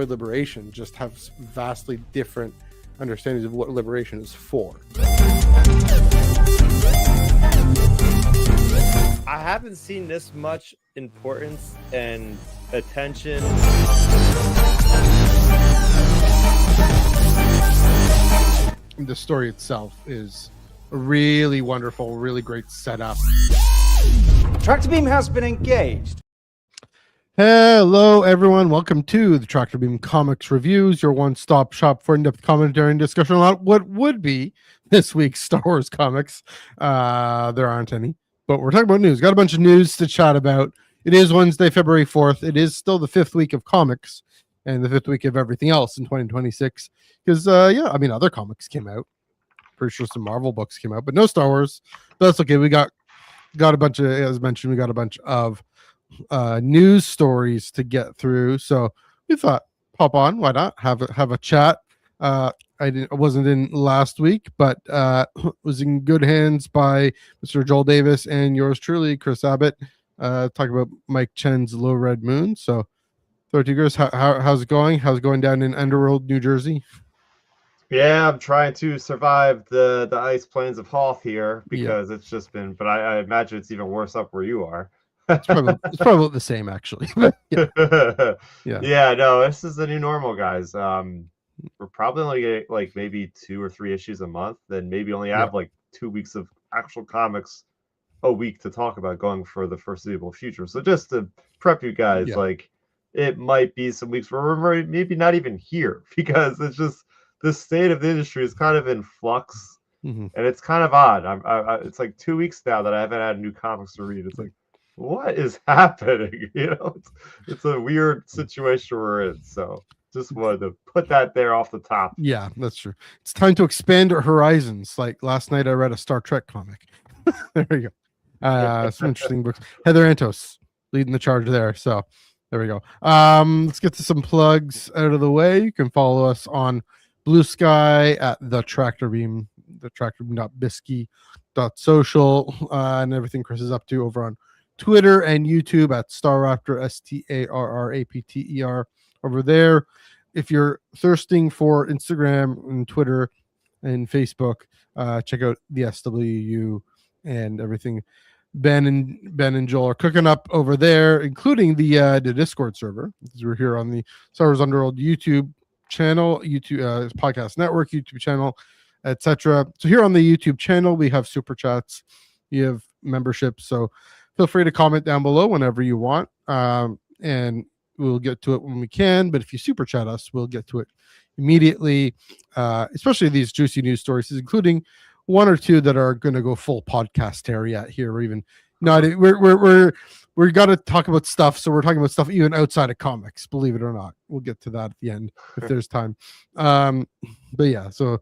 liberation just have vastly different understandings of what liberation is for. I haven't seen this much importance and attention. The story itself is a really wonderful, really great setup. Tractor beam has been engaged. Hello, everyone. Welcome to the Tractor Beam Comics Reviews, your one-stop shop for in-depth commentary and discussion on what would be this week's Star Wars comics. There aren't any, but we're talking about news. Got a bunch of news to chat about. It is Wednesday, February 4th. It is still the 5th week of comics and the 5th week of everything else in 2026. Because, other comics came out. Pretty sure some Marvel books came out, but no Star Wars. But that's okay. We got a bunch of, as mentioned, we got a bunch of news stories to get through, so we thought pop on, why not have a chat. I wasn't in last week, but was in good hands by Mr. Joel Davis and yours truly, Chris Abbott, talking about Mike Chen's Low Red Moon. So throw it to you, Chris. How's it going down in Underworld, New Jersey? Yeah, I'm trying to survive the ice plains of Hoth here because it's just been, but I imagine it's even worse up where you are. It's probably the same, actually. Yeah, no, this is the new normal, guys. We're probably only getting like maybe 2 or 3 issues a month, then maybe only have like 2 weeks of actual comics a week to talk about going for the foreseeable future. So just to prep you guys, like it might be some weeks where we're maybe not even here because it's just the state of the industry is kind of in flux, and it's kind of odd. It's like 2 weeks now that I haven't had new comics to read. It's like, what is happening? It's a weird situation we're in. So just wanted to put that there off the top. Yeah, that's true. It's time to expand our horizons. Like last night I read a Star Trek comic. There you go. Some interesting books. Heather Antos leading the charge there. So there we go. Let's get to some plugs out of the way. You can follow us on Blue Sky at the Tractor Beam, the tractorbeam.bisky.social, and everything Chris is up to over on Twitter and YouTube at Starraptor, STARRAPTER over there. If you're thirsting for Instagram and Twitter and Facebook, check out the SWU and everything. Ben and Joel are cooking up over there, including the Discord server, because we're here on the Star Wars Underworld YouTube channel, YouTube podcast network, YouTube channel, etc. So here on the YouTube channel, we have super chats, you have memberships, so feel free to comment down below whenever you want, and we'll get to it when we can. But if you super chat us, we'll get to it immediately, especially these juicy news stories, including 1 or 2 that are going to go full podcastariat here, or even not. We're got to talk about stuff, so we're talking about stuff even outside of comics, believe it or not. We'll get to that at the end if there's time. But yeah, so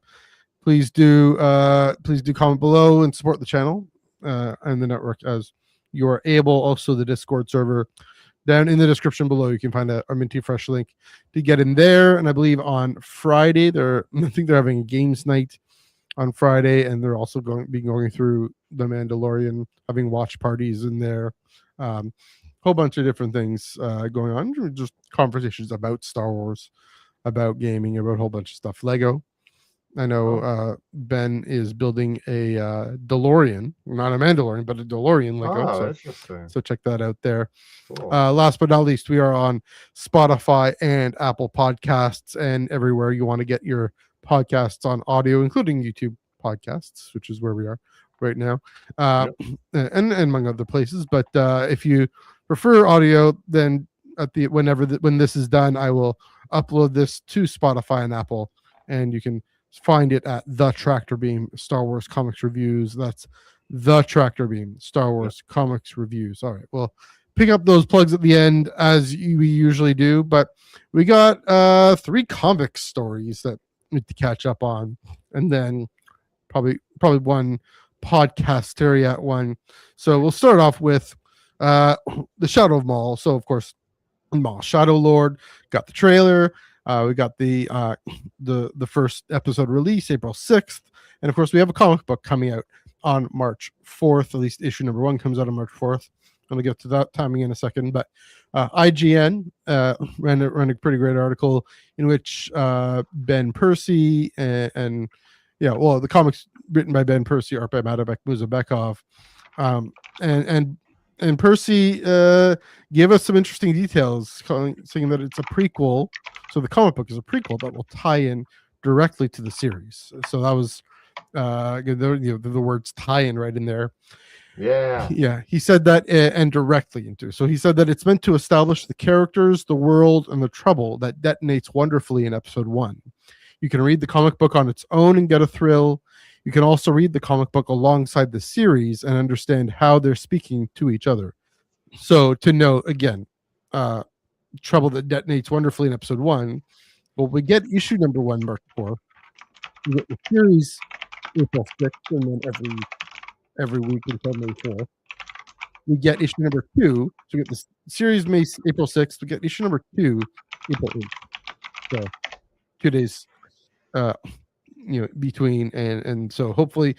please do comment below and support the channel and the network as you are able. Also, the Discord server down in the description below. You can find a minty fresh link to get in there. And I believe on Friday I think they're having a games night on Friday, and they're also going through The Mandalorian, having watch parties in there. Whole bunch of different things going on, just conversations about Star Wars, about gaming, about a whole bunch of stuff. Lego. I know Ben is building a DeLorean, not a Mandalorian, but a DeLorean Lego. So check that out there. Cool. Last but not least, we are on Spotify and Apple Podcasts and everywhere you want to get your podcasts on audio, including YouTube podcasts, which is where we are right now, and among other places. But if you prefer audio, then when this is done, I will upload this to Spotify and Apple, and you can find it at the Tractor Beam Star Wars Comics Reviews. That's the Tractor Beam Star Wars Comics Reviews. All right, well, pick up those plugs at the end as we usually do, but we got 3 comic stories that we need to catch up on, and then probably 1 podcastariat one. So we'll start off with the Shadow of Maul. So of course, Maul Shadow Lord got the trailer. We got the first episode release April 6th, and of course we have a comic book coming out on March 4th. At least issue number 1 comes out on March 4th. and I'll get to that timing in a second. But IGN ran a pretty great article in which Ben Percy and the comics written by Ben Percy, art by Madabek Muzabekov, and Percy gave us some interesting details, saying that it's a prequel. So the comic book is a prequel that will tie in directly to the series. So that was the words tie-in right in there. Yeah. He said that, and directly into. So he said that it's meant to establish the characters, the world, and the trouble that detonates wonderfully in episode 1. You can read the comic book on its own and get a thrill. You can also read the comic book alongside the series and understand how they're speaking to each other. So to note again, trouble that detonates wonderfully in episode 1. Well, we get issue number 1, March 4. We get the series April 6th, and then every week until May 4th. We get issue number 2. So we get the series April 6th. We get issue number 2 April 8th. So 2 days between, and so hopefully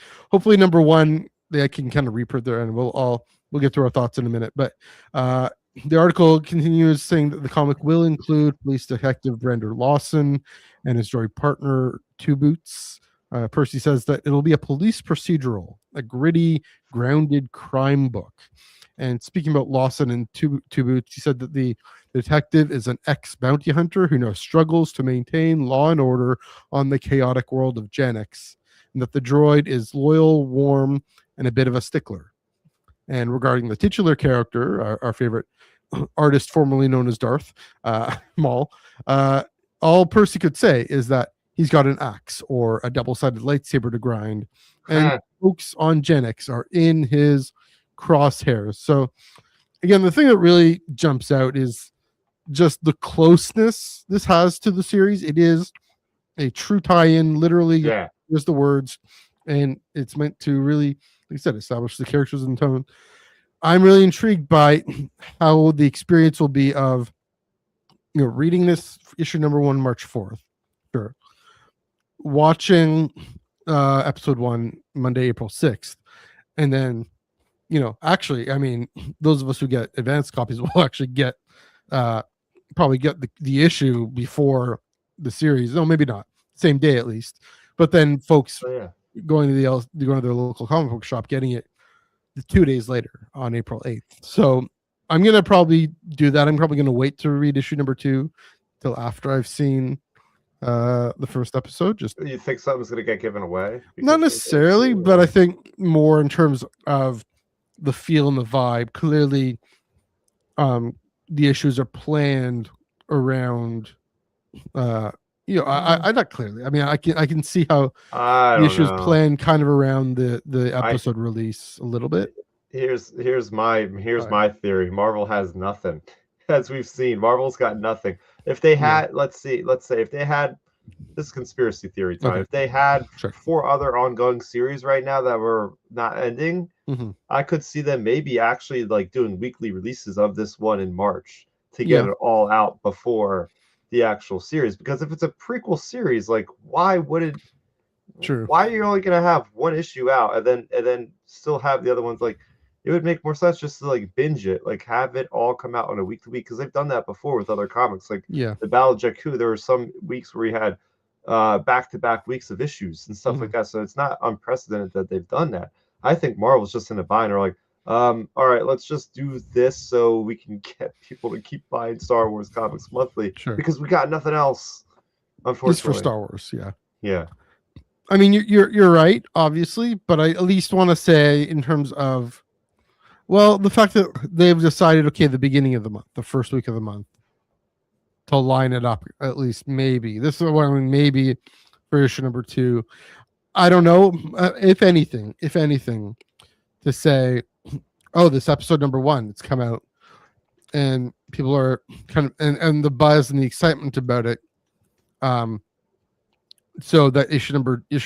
number 1 they can kind of reprint there, and we'll get to our thoughts in a minute. But the article continues saying that the comic will include police detective Brander Lawson and his droid partner Two Boots. Percy says that it'll be a police procedural, a gritty, grounded crime book. And speaking about Lawson and Two Boots, he said that the detective is an ex-bounty hunter who now struggles to maintain law and order on the chaotic world of Gen X, and that the droid is loyal, warm, and a bit of a stickler. And regarding the titular character, our favorite artist formerly known as Darth Maul, all Percy could say is that he's got an axe or a double-sided lightsaber to grind, and folks on Gen X are in his crosshairs. So again, the thing that really jumps out is just the closeness this has to the series. It is a true tie-in, literally. Just the words, and it's meant to really, like I said, establish the characters and tone. I'm really intrigued by how the experience will be of reading this issue number 1 March 4th, sure, watching episode 1 Monday April 6th, and then actually, I mean, those of us who get advanced copies will actually get probably get the issue before the series. No, maybe not, same day at least. But then folks going to their local comic book shop, getting it 2 days later on April 8th. So I'm gonna probably do that. I'm probably gonna wait to read issue number 2 till after I've seen the first episode. Just, you think something's gonna get given away? Not necessarily, but I think more in terms of the feel and the vibe. Clearly, the issues are planned around I not clearly. I mean, I can see how the issues planned kind of around the episode release a little bit. Here's my theory. Marvel has nothing, as we've seen. Marvel's got nothing. If they had, let's say if they had this conspiracy theory time, if they had 4 other ongoing series right now that were not ending, I could see them maybe actually like doing weekly releases of this one in March to get it all out before the actual series. Because if it's a prequel series, like why are you only gonna have 1 issue out and then still have the other ones? Like, it would make more sense just to like binge it, like have it all come out on a week to week, because they've done that before with other comics. Like the Battle of Jakku, there were some weeks where we had back-to-back weeks of issues and stuff like that. So it's not unprecedented that they've done that. I think Marvel's just in a bind. They're like, all right, let's just do this so we can get people to keep buying Star Wars comics monthly, because we got nothing else, unfortunately. Just for Star Wars, yeah. I mean, you're right, obviously, but I at least want to say in terms of, well, the fact that they've decided, okay, the beginning of the month, the first week of the month, to line it up, at least maybe. This is what I mean, maybe for issue number 2. I don't know, if anything, to say, oh, this episode number 1, it's come out, and people are kind of, and the buzz and the excitement about it. So that issue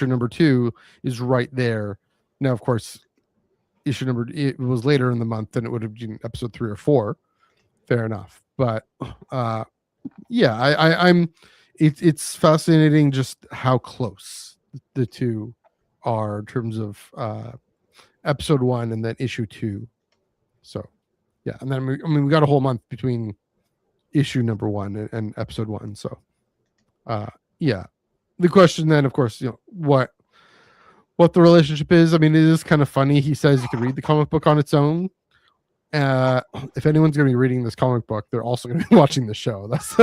number 2 is right there. Now, of course, it was later in the month, than it would have been episode 3 or 4. Fair enough, but it's fascinating just how close the 2 are in terms of episode 1 and then issue 2. So Yeah, and then we got a whole month between issue number 1 and episode 1. So, yeah, the question then, of course, what the relationship is. I mean, it is kind of funny. He says you can read the comic book on its own. If anyone's going to be reading this comic book, they're also going to be watching the show. That's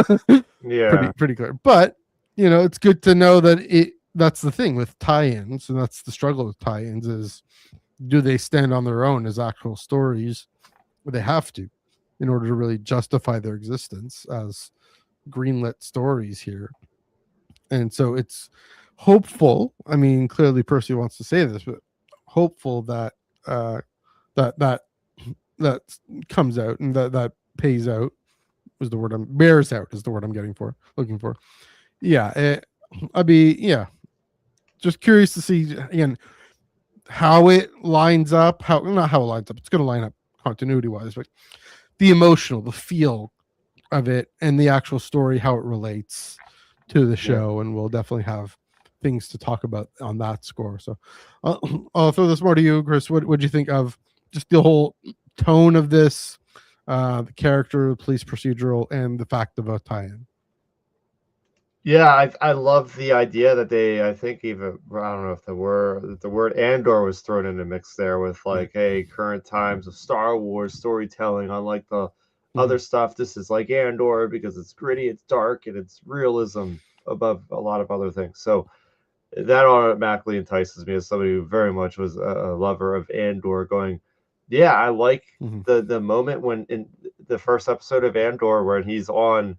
pretty clear. But it's good to know that that's the thing with tie-ins, and that's the struggle with tie-ins is, do they stand on their own as actual stories? They have to, in order to really justify their existence as greenlit stories here. And so it's hopeful. I mean, clearly Percy wants to say this, but hopeful that that comes out and that pays out is the word bears out is the word I'm looking for. Yeah, I'd be just curious to see again how it lines up. Not how it lines up. It's going to line up continuity wise, but the the feel of it and the actual story, how it relates to the show. And we'll definitely have things to talk about on that score. So I'll throw this more to you, Chris. What do you think of just the whole tone of this, the character, the police procedural, and the fact of a tie-in? Yeah, I love the idea that I think even, I don't know if the word Andor was thrown in the mix there with like, hey, current times of Star Wars storytelling, unlike the other stuff. This is like Andor because it's gritty, it's dark, and it's realism above a lot of other things. So that automatically entices me as somebody who very much was a lover of Andor, going, yeah, I like the moment when in the first episode of Andor where he's on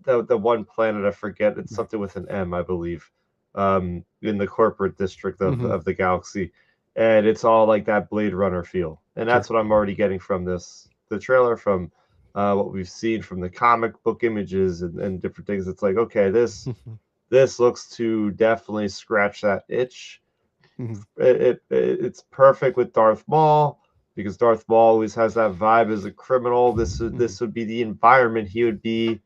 the one planet, I forget, it's something with an M, I believe, in the corporate district of the galaxy, and it's all like that Blade Runner feel, and that's what I'm already getting from the trailer, from what we've seen from the comic book images and different things. It's like, okay, this looks to definitely scratch that itch. It's perfect with Darth Maul, because Darth Maul always has that vibe as a criminal. This would be the environment he would be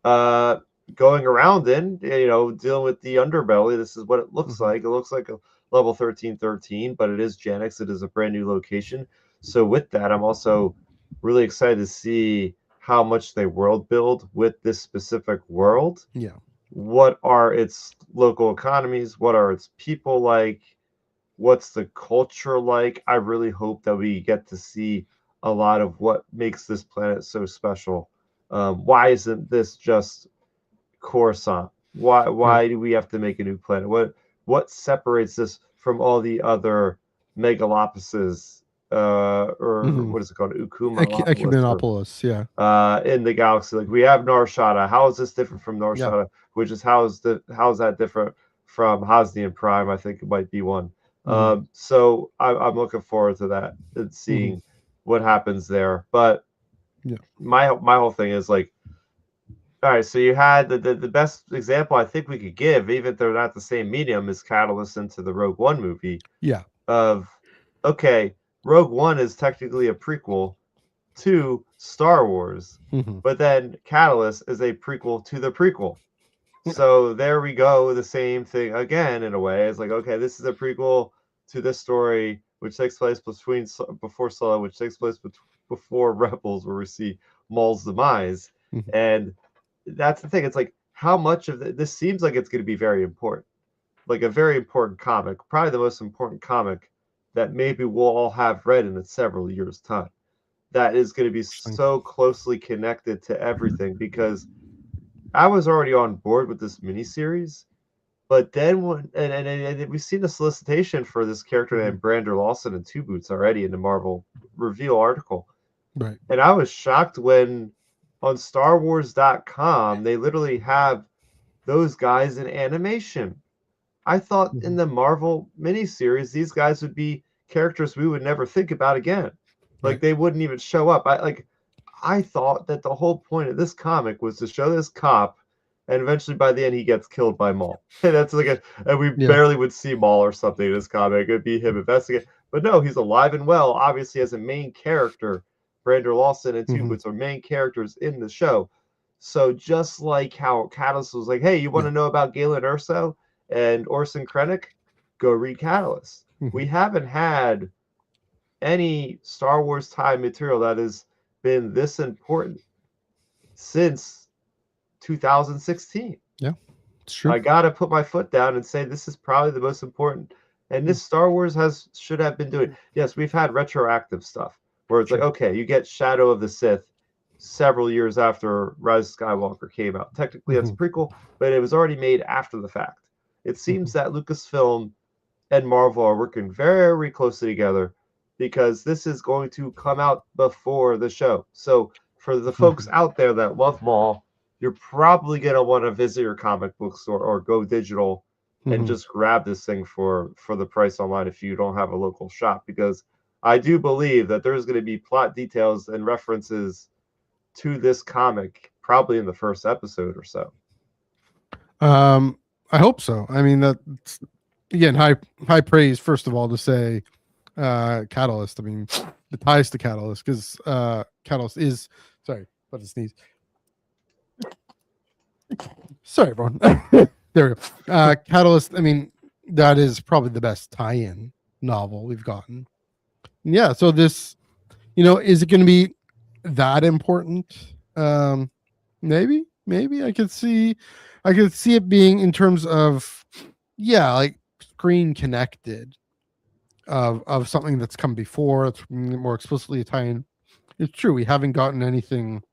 going around in, dealing with the underbelly. This is what it looks like. It looks like a level 1313, but it is Janix. It is a brand new location. So with that, I'm also really excited to see how much they world build with this specific world. Yeah. What are its local economies? What are its people like? What's the culture like? I really hope that we get to see a lot of what makes this planet so special. Why isn't this just Coruscant? Why do we have to make a new planet? What separates this from all the other megalopolises, or what is it called? Ecumenopolis, in the galaxy. Like, we have Narshada. How is this different from Narshada? Which is how is that different from Hosnian Prime? I think it might be one. So I'm looking forward to that and seeing what happens there. But my whole thing is like, all right, so you had the best example I think we could give, even if they're not the same medium, is Catalyst into the Rogue One movie. Yeah. Okay, Rogue One is technically a prequel to Star Wars, but then Catalyst is a prequel to the prequel. So there we go, the same thing again in a way. It's like, okay, this is a prequel to this story, which takes place before Solo, which takes place before Rebels, where we see Maul's demise. And that's the thing. It's like, how much of this seems like it's going to be very important, like a very important comic, probably the most important comic that maybe we'll all have read in several years' time. That is going to be so closely connected to everything, because I was already on board with this miniseries, but then and we've seen the solicitation for this character named Brander Lawson and Two Boots already in the Marvel Reveal article. Right. And I was shocked when on StarWars.com they literally have those guys in animation. I thought in the Marvel miniseries these guys would be characters we would never think about again. Like, they wouldn't even show up. I thought that the whole point of this comic was to show this cop, and eventually by the end he gets killed by Maul. And that's like and we barely would see Maul or something in this comic. It'd be him investigating. But no, he's alive and well, obviously as a main character. Brander Lawson and Two Boots are main characters in the show. So just like how Catalyst was like, hey, you want to know about Galen Erso and Orson Krennic? Go read Catalyst. We haven't had any Star Wars time material that has been this important since 2016. Yeah, it's true. I gotta put my foot down and say this is probably the most important. And this Star Wars should have been doing. Yes, we've had retroactive stuff where it's like, okay, you get Shadow of the Sith several years after Rise of Skywalker came out. Technically, that's a prequel, but it was already made after the fact. It seems that Lucasfilm and Marvel are working very closely together because this is going to come out before the show. So for the folks out there that love Maul, you're probably going to want to visit your comic book store or go digital and just grab this thing for the price online if you don't have a local shop, because I do believe that there's going to be plot details and references to this comic probably in the first episode or so. I hope so. I mean, that's again high praise, first of all, to say Catalyst. I mean, the ties to Catalyst, because Catalyst is, sorry, about to sneeze. Sorry, everyone. There we go. Catalyst, I mean, that is probably the best tie-in novel we've gotten. Yeah, so this, is it going to be that important? Maybe I could see it being in terms of, like screen connected of something that's come before. It's more explicitly a tie-in. It's true, we haven't gotten anything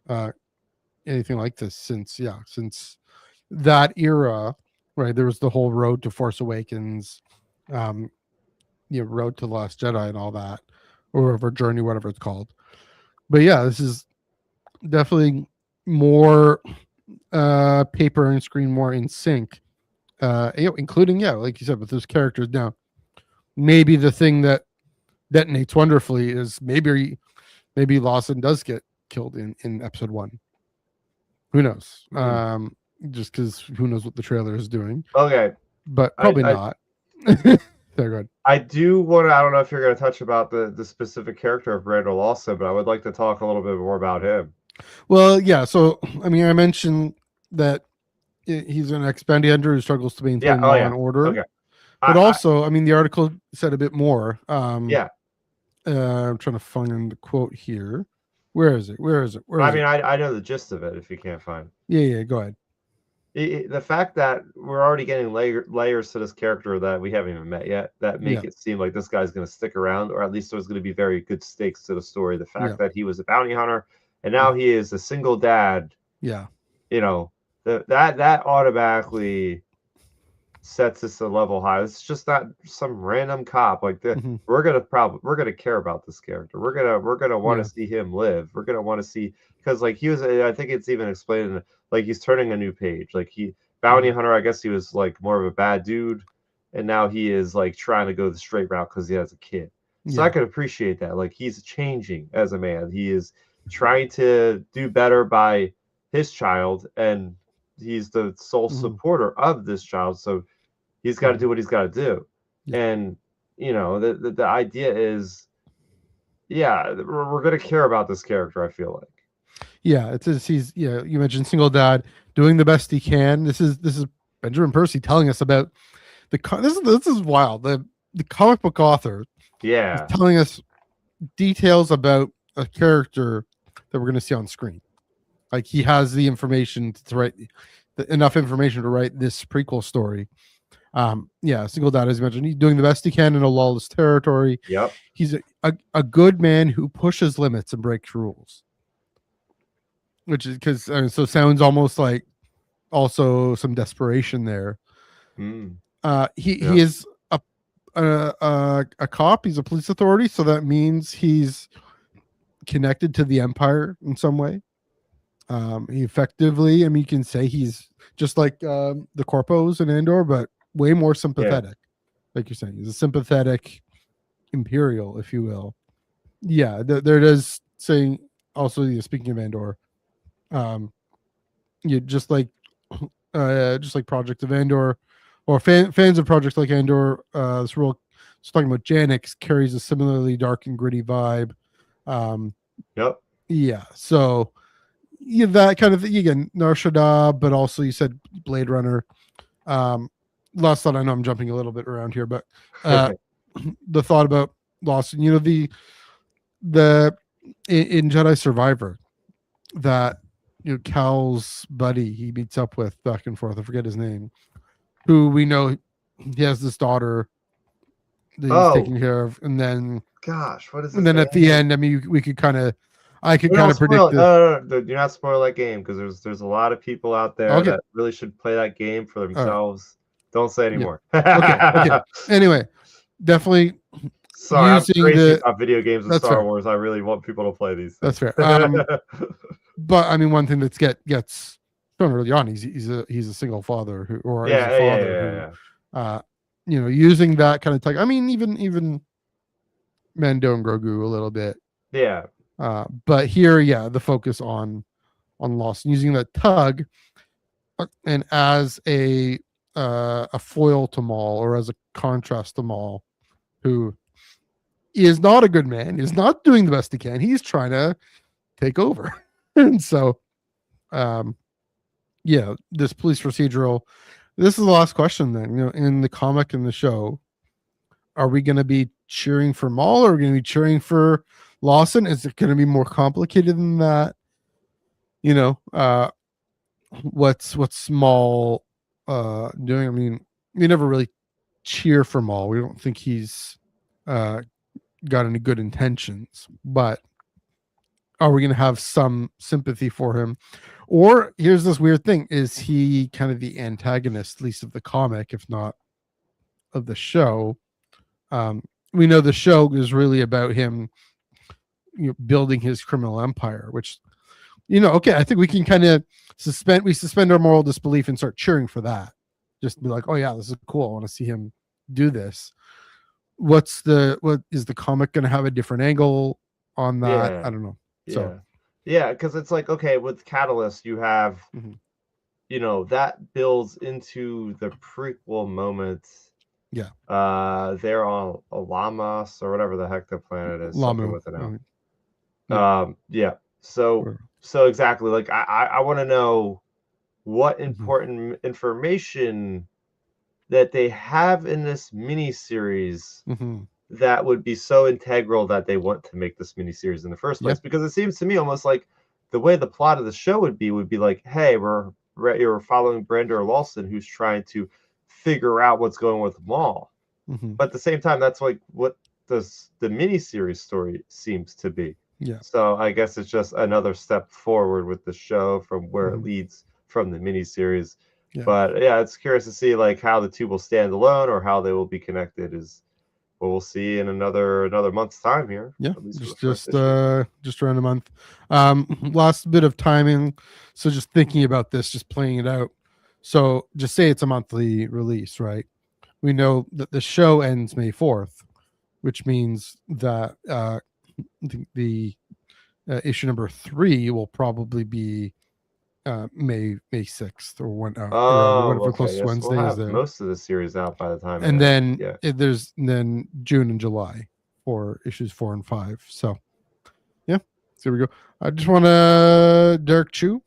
like this since that era, right? There was the whole Road to Force Awakens, Road to the Last Jedi and all that, or whatever journey, whatever it's called. But yeah, this is definitely more paper and screen, more in sync, including, like you said, with those characters. Now, maybe the thing that detonates wonderfully is maybe Lawson does get killed in episode 1. Who knows? Just because who knows what the trailer is doing. Okay. But probably not. There, go ahead. I do want to, I don't know if you're going to touch about the specific character of Randall Lawson, but I would like to talk a little bit more about him. Well, yeah. So, I mean, I mentioned that he's an ex-bandy who struggles to maintain law and order. Okay. But also, I mean, the article said a bit more. I'm trying to find the quote here. Where is it? I know the gist of it if you can't find it. Yeah, go ahead. The fact that we're already getting layers to this character that we haven't even met yet that make it seem like this guy's going to stick around, or at least there's going to be very good stakes to the story. The fact that he was a bounty hunter and now he is a single dad. Yeah. That automatically sets us a level high. It's just not some random cop like this. We're gonna care about this character. We're gonna want to see him live. We're gonna want to see, because like he was, I think it's even explained, like he's turning a new page. Like bounty hunter, I guess he was like more of a bad dude, and now he is like trying to go the straight route because he has a kid. So I could appreciate that. Like he's changing as a man. He is trying to do better by his child, and he's the sole supporter of this child. So he's got to do what he's got to do. And, the idea is, we're going to care about this character, I feel like. Yeah, it says he's, you mentioned single dad, doing the best he can. This is Benjamin Percy telling us about this is wild. The comic book author is telling us details about a character that we're going to see on screen. Like he has the information to write, enough information to write this prequel story. Single dad, as you mentioned, he's doing the best he can in a lawless territory. Yep. He's a good man who pushes limits and breaks rules. Which is because so it sounds almost like also some desperation there. He is a cop. He's a police authority, so that means he's connected to the Empire in some way. He effectively, I mean, you can say he's just like the Corpos in Andor, but way more sympathetic. Like you're saying, he's a sympathetic Imperial, if you will. Yeah, there it is saying also, speaking of Andor, just like Project of Andor, or fans of projects like Andor, this role, just talking about Janix, carries a similarly dark and gritty vibe. Yeah, so that kind of thing. Again, Nar Shaddaa, but also you said Blade Runner. Last thought, I know I'm jumping a little bit around here, but the thought about Lawson. In Jedi Survivor, that Cal's buddy he meets up with back and forth. I forget his name. Who we know he has this daughter that he's taking care of, and then gosh, what is this? And then at the end, I mean, we could kind of, I could kind of predict. No, do not spoil that game because there's a lot of people out there that really should play that game for themselves. Right. Don't say anymore. Yeah. Okay. Anyway, definitely. Sorry, I'm crazy about video games and Star Wars. I really want people to play these things. That's fair. But I mean, one thing that gets shown early on, he's a single father using that kind of tech. I mean, even Mando and Grogu a little bit. Yeah. But here, the focus on Lawson using that tug, and as a foil to Maul, or as a contrast to Maul, who is not a good man, is not doing the best he can. He's trying to take over. And so, this police procedural, this is the last question then, in the comic and the show, are we going to be cheering for Maul, or are we going to be cheering for Lawson? Is it going to be more complicated than that? What's Maul doing? I mean, we never really cheer for Maul. We don't think he's got any good intentions, but are we going to have some sympathy for him? Or here's this weird thing: is he kind of the antagonist, at least of the comic, if not of the show? We know the show is really about him building his criminal empire, which I think we can kind of suspend our moral disbelief and start cheering for that. Just be like, oh yeah, this is cool, I want to see him do this. What is the comic going to have a different angle on that? I don't know. Because it's like, okay, with Catalyst you have that builds into the prequel moment. They're on Lamas or whatever the heck the planet is. Lamu. With it now. So exactly, like I want to know what important information that they have in this mini series that would be so integral that they want to make this mini series in the first place. Because it seems to me almost like the way the plot of the show would be like, hey, you're following Brandon Lawson, who's trying to figure out what's going with Maul. But at the same time, that's like what the miniseries story seems to be. So I guess it's just another step forward with the show from where it leads from the miniseries. But it's curious to see like how the two will stand alone or how they will be connected is what we'll see in another month's time here. Just around a month. Last bit of timing. So just thinking about this, just playing it out. So just say it's a monthly release, right? We know that the show ends May 4th, which means that the issue number 3 will probably be May 6th or whatever close to Wednesday we'll is there. Most of the series out by the time. And then there's June and July for issues 4 and 5. So here we go. I just want to Derek Chu.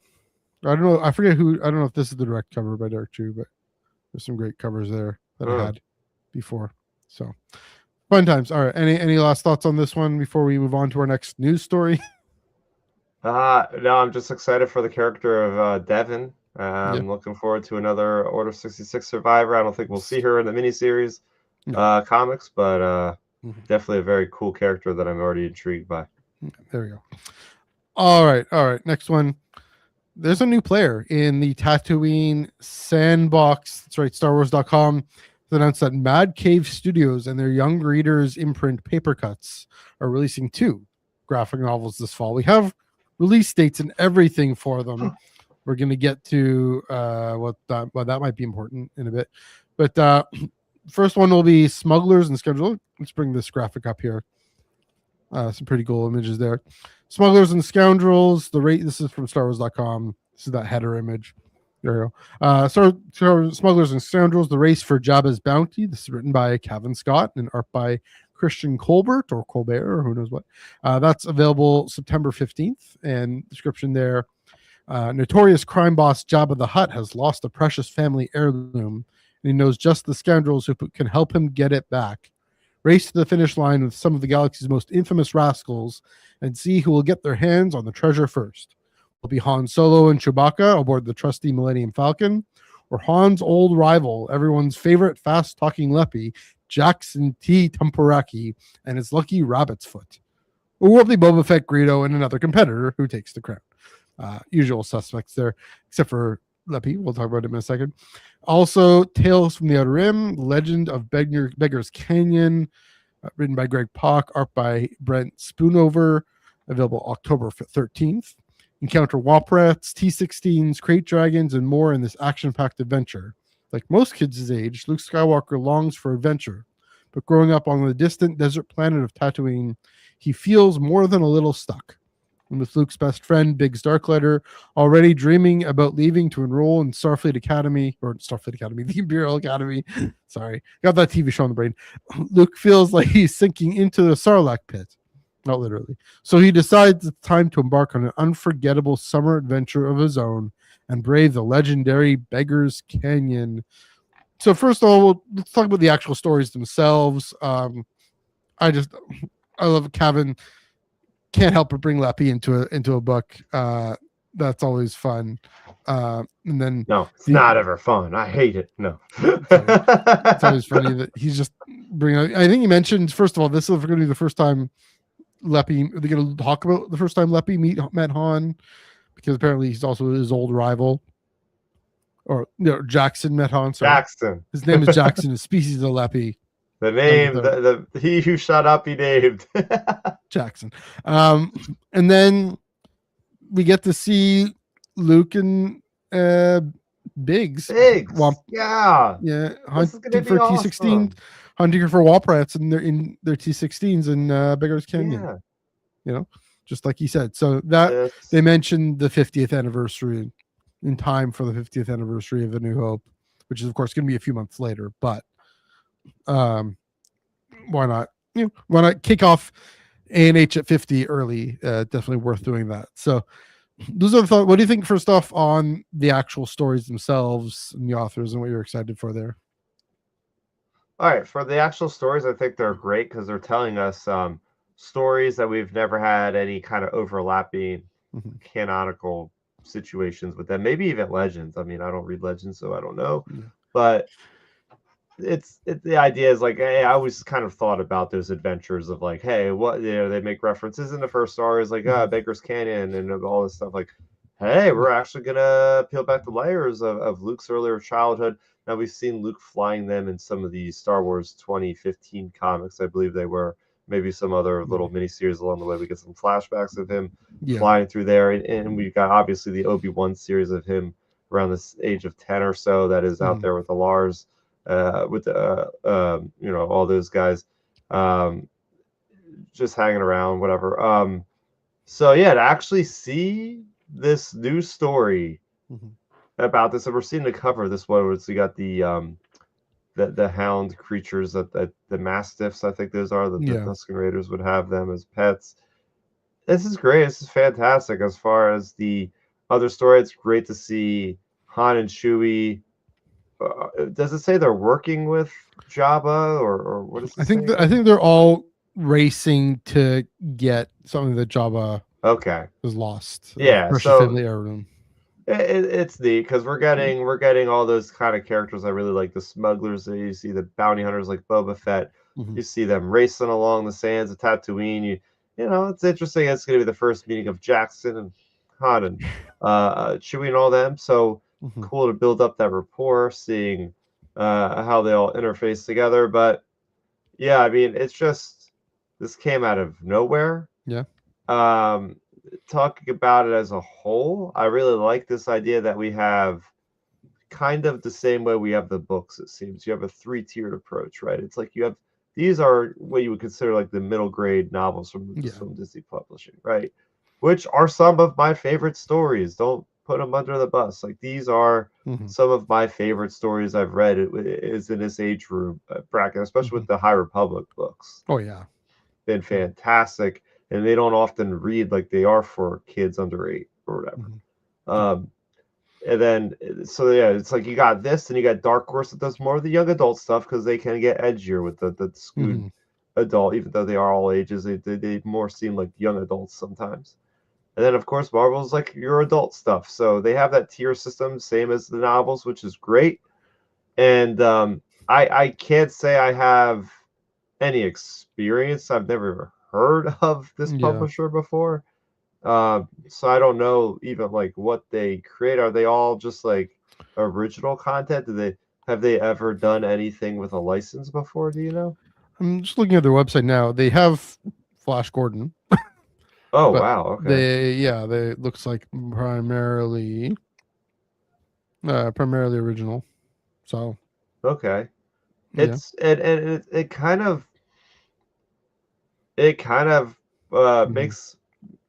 I don't know. I don't know if this is the direct cover by Derek Chu, but there's some great covers there that I had before. So fun times. All right. Any last thoughts on this one before we move on to our next news story? No, I'm just excited for the character of Devin. I'm looking forward to another Order 66 survivor. I don't think we'll see her in the miniseries comics, but definitely a very cool character that I'm already intrigued by. There we go. All right. Next one. There's a new player in the Tatooine sandbox. That's right. StarWars.com announced that Mad Cave Studios and their Young Readers imprint Paper Cuts are releasing 2 graphic novels this fall. We have release dates and everything for them. We're going to get to that might be important in a bit. But first one will be Smugglers and Scoundrels. Let's bring this graphic up here. Some pretty cool images there. Smugglers and Scoundrels. This is from StarWars.com. This is that header image. There we go. So Smugglers and Scoundrels, The Race for Jabba's Bounty. This is written by Kevin Scott and art by Christian Colbert or who knows what. That's available September 15th. And description there. Notorious crime boss Jabba the Hutt has lost a precious family heirloom, and he knows just the scoundrels who can help him get it back. race to the finish line with some of the galaxy's most infamous rascals and see who will get their hands on the treasure first. Will it be Han Solo and Chewbacca aboard the trusty Millennium Falcon, or Han's old rival, everyone's favorite fast-talking Leppy, Jackson T. Temporaki, and his lucky rabbit's foot? Or will it be Boba Fett, Greedo, and another competitor who takes the crown? Usual suspects there, except for Leppy. We'll talk about him in a second. Also, Tales from the Outer Rim, Legend of Beggar's Canyon, written by Greg Pak, art by Brent Spoonover, available October 13th. Encounter Woprats, T-16s, crate dragons, and more in this action-packed adventure. Like most kids his age, Luke Skywalker longs for adventure, but growing up on the distant desert planet of Tatooine, he feels more than a little stuck. And with Luke's best friend, Biggs Darklighter, already dreaming about leaving to enroll in Starfleet Academy, the Imperial Academy. Sorry, got that TV show on the brain. Luke feels like he's sinking into the Sarlacc pit. Not literally. So he decides it's time to embark on an unforgettable summer adventure of his own and brave the legendary Beggar's Canyon. So first of all, let's talk about the actual stories themselves. I love Kevin. Can't help but bring Leppy into a book. That's always fun. And then no, it's not ever fun. I hate it. No, it's always funny that he's just bringing. I think he mentioned, first of all, this is going to be the first time Leppy. They're going to talk about the first time Leppy met Han, because apparently he's also his old rival. Or Jackson met Han. Sorry. Jackson. His name is Jackson. His species is Leppy. The name, the he who shut up, he named Jackson. And then we get to see Luke and Biggs. Yeah. Hunting for T-16, hunting for Woprats in their T-16s in Beggar's Canyon. Yeah. Just like he said. So that they mentioned the 50th anniversary in time for the 50th anniversary of A New Hope, which is of course going to be a few months later, but why not? Why not kick off A&H at 50 early? Definitely worth doing that. So those are the thoughts. What do you think first off on the actual stories themselves and the authors and what you're excited for there? All right, for the actual stories, I think they're great because they're telling us stories that we've never had any kind of overlapping canonical situations with them. Maybe even Legends. I mean, I don't read Legends, so I don't know. Yeah. But it's the idea is like, hey, I always kind of thought about those adventures of like, hey, what they make references in the first stories like Baker's Canyon and all this stuff. Like, hey, we're actually gonna peel back the layers of Luke's earlier childhood. Now we've seen Luke flying them in some of the Star Wars 2015 comics, I believe they were. Maybe some other little miniseries along the way. We get some flashbacks of him flying through there, and we've got obviously the Obi-Wan series of him around this age of 10 or so that is out there with the Lars. With all those guys just hanging around, whatever. So yeah, to actually see this new story about this, and we're seeing the cover of this one, where you got the hound creatures that the mastiffs, I think those are the Tusken Raiders would have them as pets. This is great. This is fantastic. As far as the other story, it's great to see Han and Chewie. Does it say they're working with Jabba or what is it? I think they're all racing to get something that Jabba was lost. Yeah, so family heirloom. It's neat because we're getting all those kind of characters I really like. The smugglers, you see the bounty hunters like Boba Fett. You see them racing along the sands of Tatooine. You know, it's interesting. It's going to be the first meeting of Jackson and Han and Chewie and all them. So. Cool to build up that rapport, seeing how they all interface together. But yeah, I mean, it's just this came out of nowhere. Yeah. Talking about it as a whole, I really like this idea that we have kind of the same way we have the books. It seems you have a 3-tiered approach, right? It's like you have these are what you would consider like the middle grade novels from Disney Publishing, right? Which are some of my favorite stories. Don't put them under the bus. Like these are some of my favorite stories I've read. It is in this age group bracket, especially with the High Republic books. Oh yeah, been fantastic, and they don't often read like they are for kids under 8 or whatever. And then so yeah, it's like you got this, and you got Dark Horse that does more of the young adult stuff because they can get edgier with the Scoot adult, even though they are all ages. They more seem like young adults sometimes. And then, of course, Marvel's like your adult stuff. So they have that tier system, same as the novels, which is great. And I can't say I have any experience. I've never heard of this publisher before. So I don't know even like what they create. Are they all just like original content? Have they ever done anything with a license before? Do you know? I'm just looking at their website now. They have Flash Gordon. Oh wow! Okay. They looks like primarily original. So okay, it's it kind of makes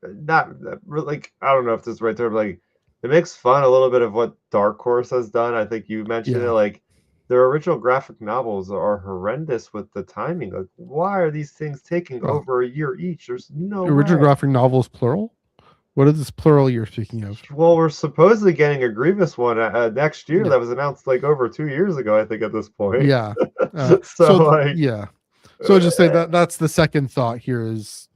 not really like I don't know if this is the right term. Like it makes fun a little bit of what Dark Horse has done. I think you mentioned it. Like their original graphic novels are horrendous with the timing. Like why are these things taking over a year each? There's no original graphic novels plural. What is this plural you're speaking of? Well, we're supposedly getting a Grievous one next year. That was announced like over 2 years ago, I think, at this point. Yeah. So just say that's the second thought here is,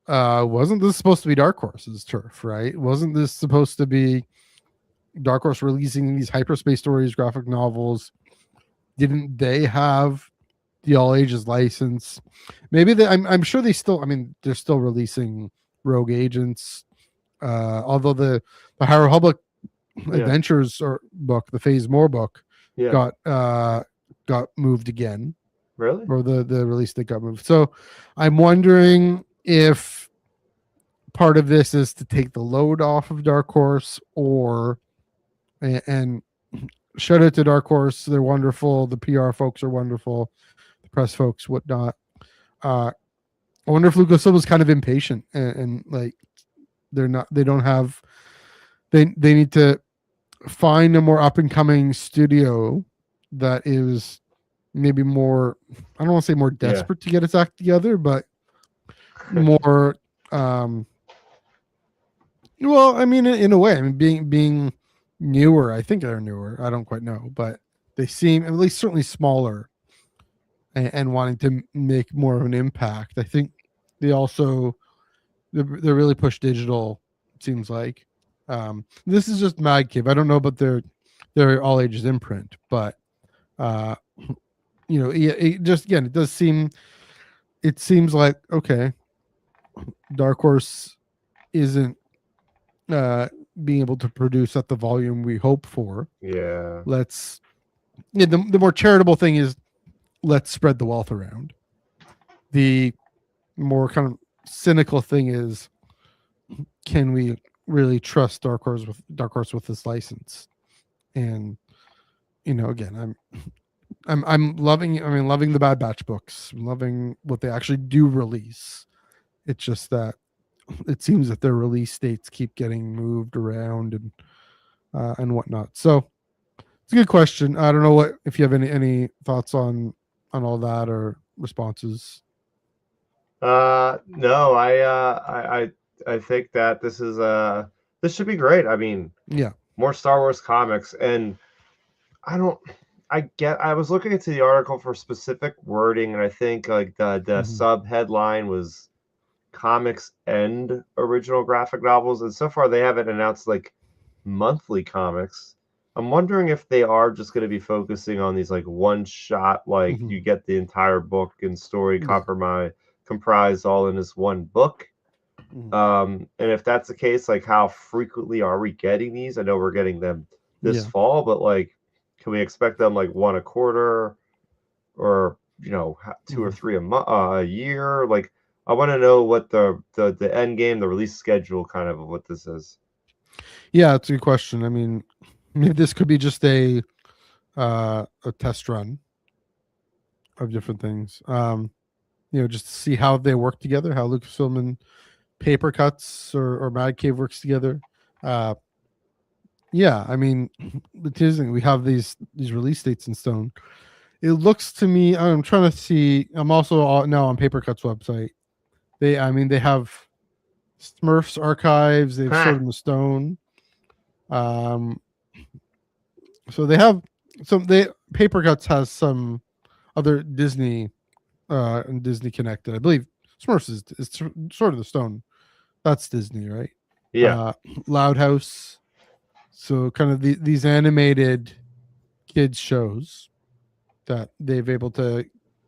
wasn't this supposed to be Dark Horse's turf, right? Wasn't this supposed to be Dark Horse releasing these hyperspace stories, graphic novels? Didn't they have the all ages license? Maybe I'm sure they still. I mean, they're still releasing Rogue Agents. Although the High Republic Adventures book, the Phase More book, got moved again. Really? Or the release that got moved. So I'm wondering if part of this is to take the load off of Dark Horse, and shout out to Dark Horse. They're wonderful. The PR folks are wonderful. The press folks, whatnot. I wonder if Lucasfilm was kind of impatient and like they need to find a more up and coming studio that is maybe more, I don't want to say more desperate to get its act together, but more well, I mean, in a way, I mean, being newer, I think they're newer. I don't quite know, but they seem at least certainly smaller and wanting to make more of an impact. I think they also they're really push digital. It seems like this is just Mad Cave. I don't know about their all ages imprint, but it just again it seems like okay, Dark Horse isn't being able to produce at the volume we hope for. Yeah. The more charitable thing is let's spread the wealth around. The more kind of cynical thing is, can we really trust Dark Horse with this license? And again, I'm loving the Bad Batch books. I'm loving what they actually do release. It's just that it seems that their release dates keep getting moved around and whatnot. So it's a good question. I don't know if you have any thoughts on all that or responses. No, I think that this should be great. I mean, more Star Wars comics, and I was looking into the article for specific wording, and I think like the sub headline was comics and original graphic novels, and so far they haven't announced like monthly comics. I'm wondering if they are just going to be focusing on these like one shot, like you get the entire book and story comprised all in this one book. And if that's the case, like how frequently are we getting these? I know we're getting them this fall, but like can we expect them like one a quarter or 2 or 3 a year? Like I want to know what the end game, the release schedule kind of what this is. Yeah, it's a good question. I mean, maybe this could be just a test run of different things. Just to see how they work together, how Lucasfilm and Paper Cuts or Mad Cave works together. I mean, we have these release dates in stone. It looks to me, I'm trying to see. I'm also now on Paper Cuts website. They have Smurfs archives. They've Sword in the Stone. So they have Paper Cuts has some other Disney and Disney connected. I believe Smurfs is sort of the stone. That's Disney, right? Yeah. Loud House. So kind of these animated kids shows that they've able to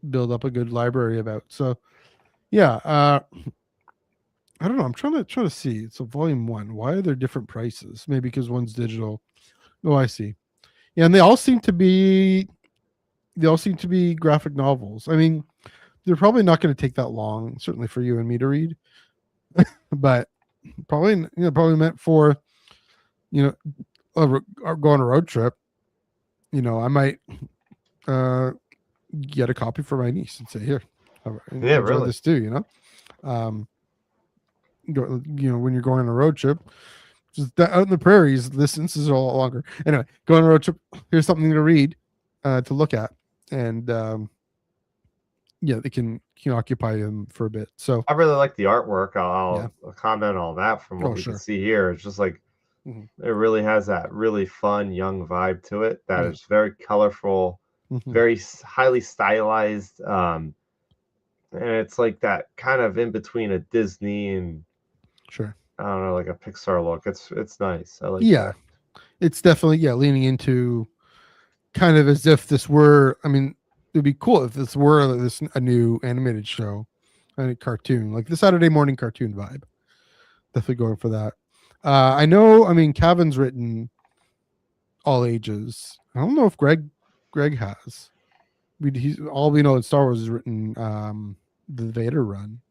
build up a good library about. So yeah, I don't know. I'm trying to see. It's a volume 1. Why are there different prices? Maybe because one's digital. Oh, I see. Yeah, and they all seem to be graphic novels. I mean, they're probably not going to take that long, certainly for you and me to read, but probably meant for go on a road trip. I might get a copy for my niece and say, here, enjoy really. this too. When you're going on a road trip, just out in the prairies, the distances are a lot longer. Anyway, go on a road trip. Here's something to read, to look at, and they can occupy them for a bit. So I really like the artwork. I'll comment on that from what we can see here. It's just like it really has that really fun young vibe to it. That is very colorful, very highly stylized, and it's like that kind of in between a Disney and I don't know, like a Pixar look. It's nice. I like that. It's definitely leaning into kind of as if this were. I mean, it'd be cool if this were a new animated show, a cartoon, like the Saturday morning cartoon vibe. Definitely going for that. I know. I mean, Kevin's written all ages. I don't know if Greg has. All we know in Star Wars is written the Vader run,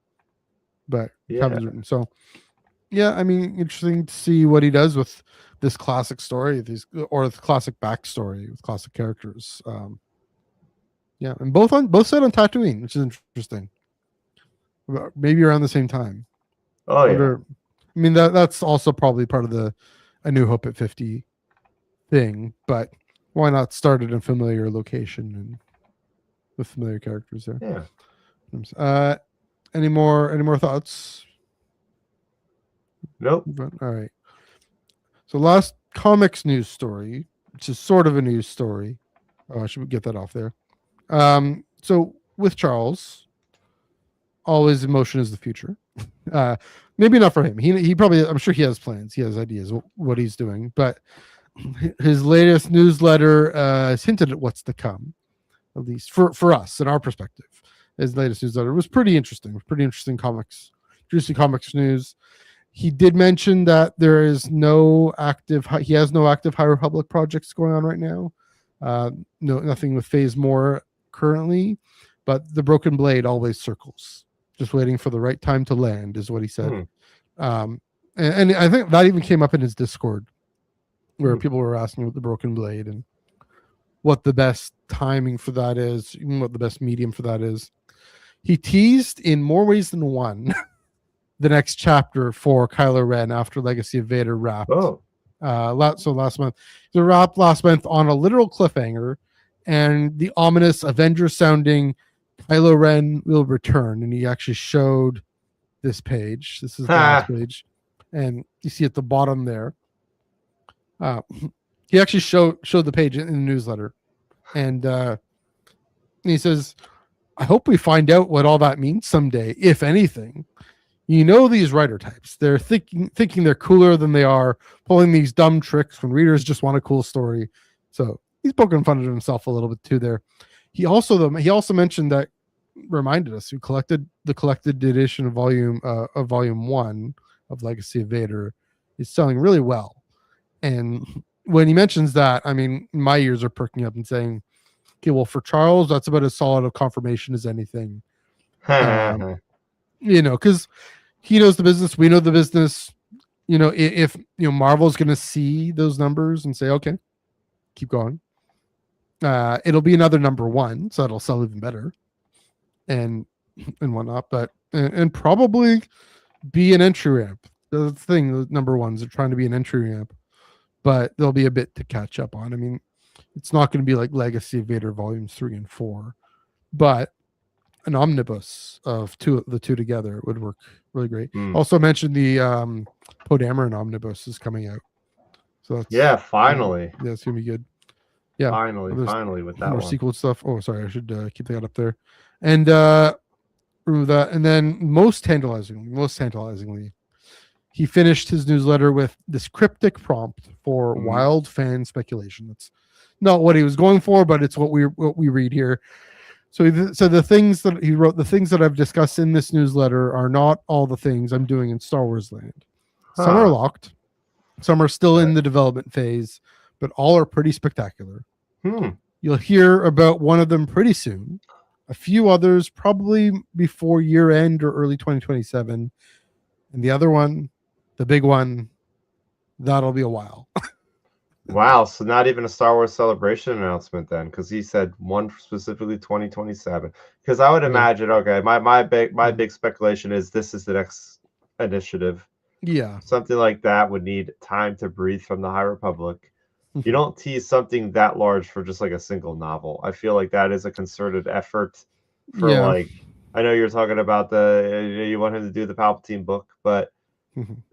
but Kevin's written. So yeah, I mean, interesting to see what he does with this classic story, or the classic backstory with classic characters. And both set on Tatooine, which is interesting. Maybe around the same time. Oh yeah. I mean, that's also probably part of the A New Hope at 50 thing, but why not start at a familiar location and with familiar characters there? Yeah. Any more thoughts? Nope. All right. So last comics news story, which is sort of a news story. Oh, I should get that off there. So with Charles, all his emotion is the future. Maybe not for him. He probably, I'm sure he has plans. He has ideas what he's doing, but his latest newsletter has hinted at what's to come, at least for us in our perspective. His latest newsletter was pretty interesting. Pretty interesting comics, juicy comics news. He did mention that there is he has no active High Republic projects going on right now. Nothing with Phase More currently, but the Broken Blade always circles, just waiting for the right time to land, is what he said. And I think that even came up in his Discord, where people were asking about the Broken Blade and what the best timing for that is, even what the best medium for that is. He teased in more ways than one the next chapter for Kylo Ren after Legacy of Vader wrapped. Last month. The wrap last month on a literal cliffhanger, and the ominous Avengers sounding Kylo Ren will return. And he actually showed this page. This is the last page. And you see at the bottom there. He actually showed the page in the newsletter. And he says, I hope we find out what all that means someday, if anything. These writer types, they're thinking they're cooler than they are, pulling these dumb tricks when readers just want a cool story. So he's poking fun at himself a little bit too there. He also mentioned that, reminded us, who collected the collected edition of volume 1 of Legacy of Vader is selling really well. And when he mentions that, I mean, my ears are perking up and saying, okay, well, for Charles, that's about as solid a confirmation as anything. Because he knows the business, we know the business. If Marvel's going to see those numbers and say, okay, keep going, it'll be another number 1, so it'll sell even better, and whatnot. But and probably be an entry ramp. The thing, the number 1s are trying to be an entry ramp, but there'll be a bit to catch up on. I mean, it's not going to be like Legacy of Vader volumes 3 and 4, but an omnibus of the two together would work really great. Also mentioned the Poe Dameron omnibus is coming out, so that's finally. It's gonna be good. Yeah, finally with that more one. sequel stuff. Oh, sorry, I should keep that up there. And and then most tantalizingly, he finished his newsletter with this cryptic prompt for wild fan speculation. That's not what he was going for, but it's what we read here. So the things that he wrote, the things that I've discussed in this newsletter are not all the things I'm doing in Star Wars land. Some are locked, some are still in the development phase, but all are pretty spectacular. You'll hear about one of them pretty soon. A few others probably before year end or early 2027. And the other one, the big one, that'll be a while. Wow, so not even a Star Wars Celebration announcement then, because he said one specifically 2027. Because I would imagine, okay, my big speculation is this is the next initiative. Yeah, something like that would need time to breathe from the High Republic. You don't tease something that large for just like a single novel. I feel like that is a concerted effort for like. I know you're talking about you want him to do the Palpatine book, but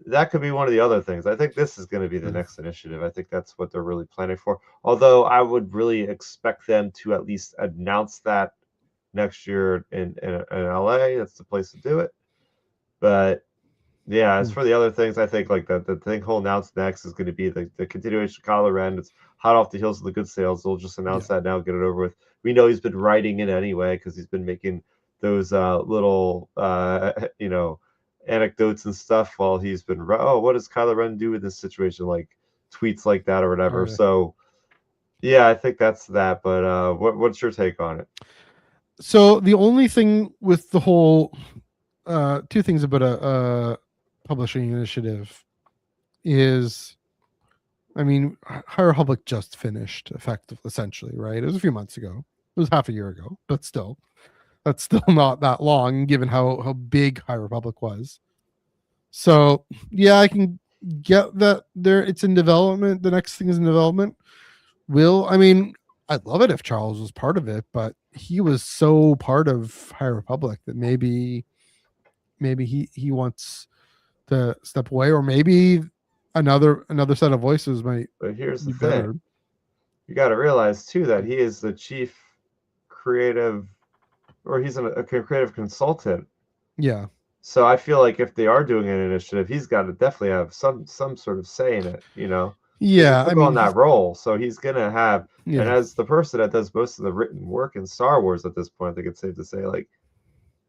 that could be one of the other things. I think this is going to be the next initiative. I think that's what they're really planning for. Although I would really expect them to at least announce that next year in LA. That's the place to do it. But yeah, as for the other things, I think like the thing he'll announce next is going to be the continuation of Kylo Ren. It's hot off the heels of the good sales. They'll just announce that now, get it over with. We know he's been writing it anyway because he's been making those little anecdotes and stuff while he's been what does Kylo Ren do in this situation, like tweets like that or whatever. So yeah, I think that's that. But what's your take on it? So the only thing with the whole two things about a publishing initiative is, I mean, High Republic just finished essentially, right? It was a few months ago. It was half a year ago, but still, that's still not that long given how big High Republic was. So yeah, I can get that it's in development. The next thing is in development. I mean, I'd love it if Charles was part of it, but he was so part of High Republic that maybe he wants to step away, or maybe another set of voices might. But here's the better. thing: you got to realize too that he is the chief creative, or he's a creative consultant. Yeah. So I feel like if they are doing an initiative, he's got to definitely have some sort of say in it. Yeah, I mean, on that role, so he's gonna have. Yeah. And as the person that does most of the written work in Star Wars at this point, I think it's safe to say, like,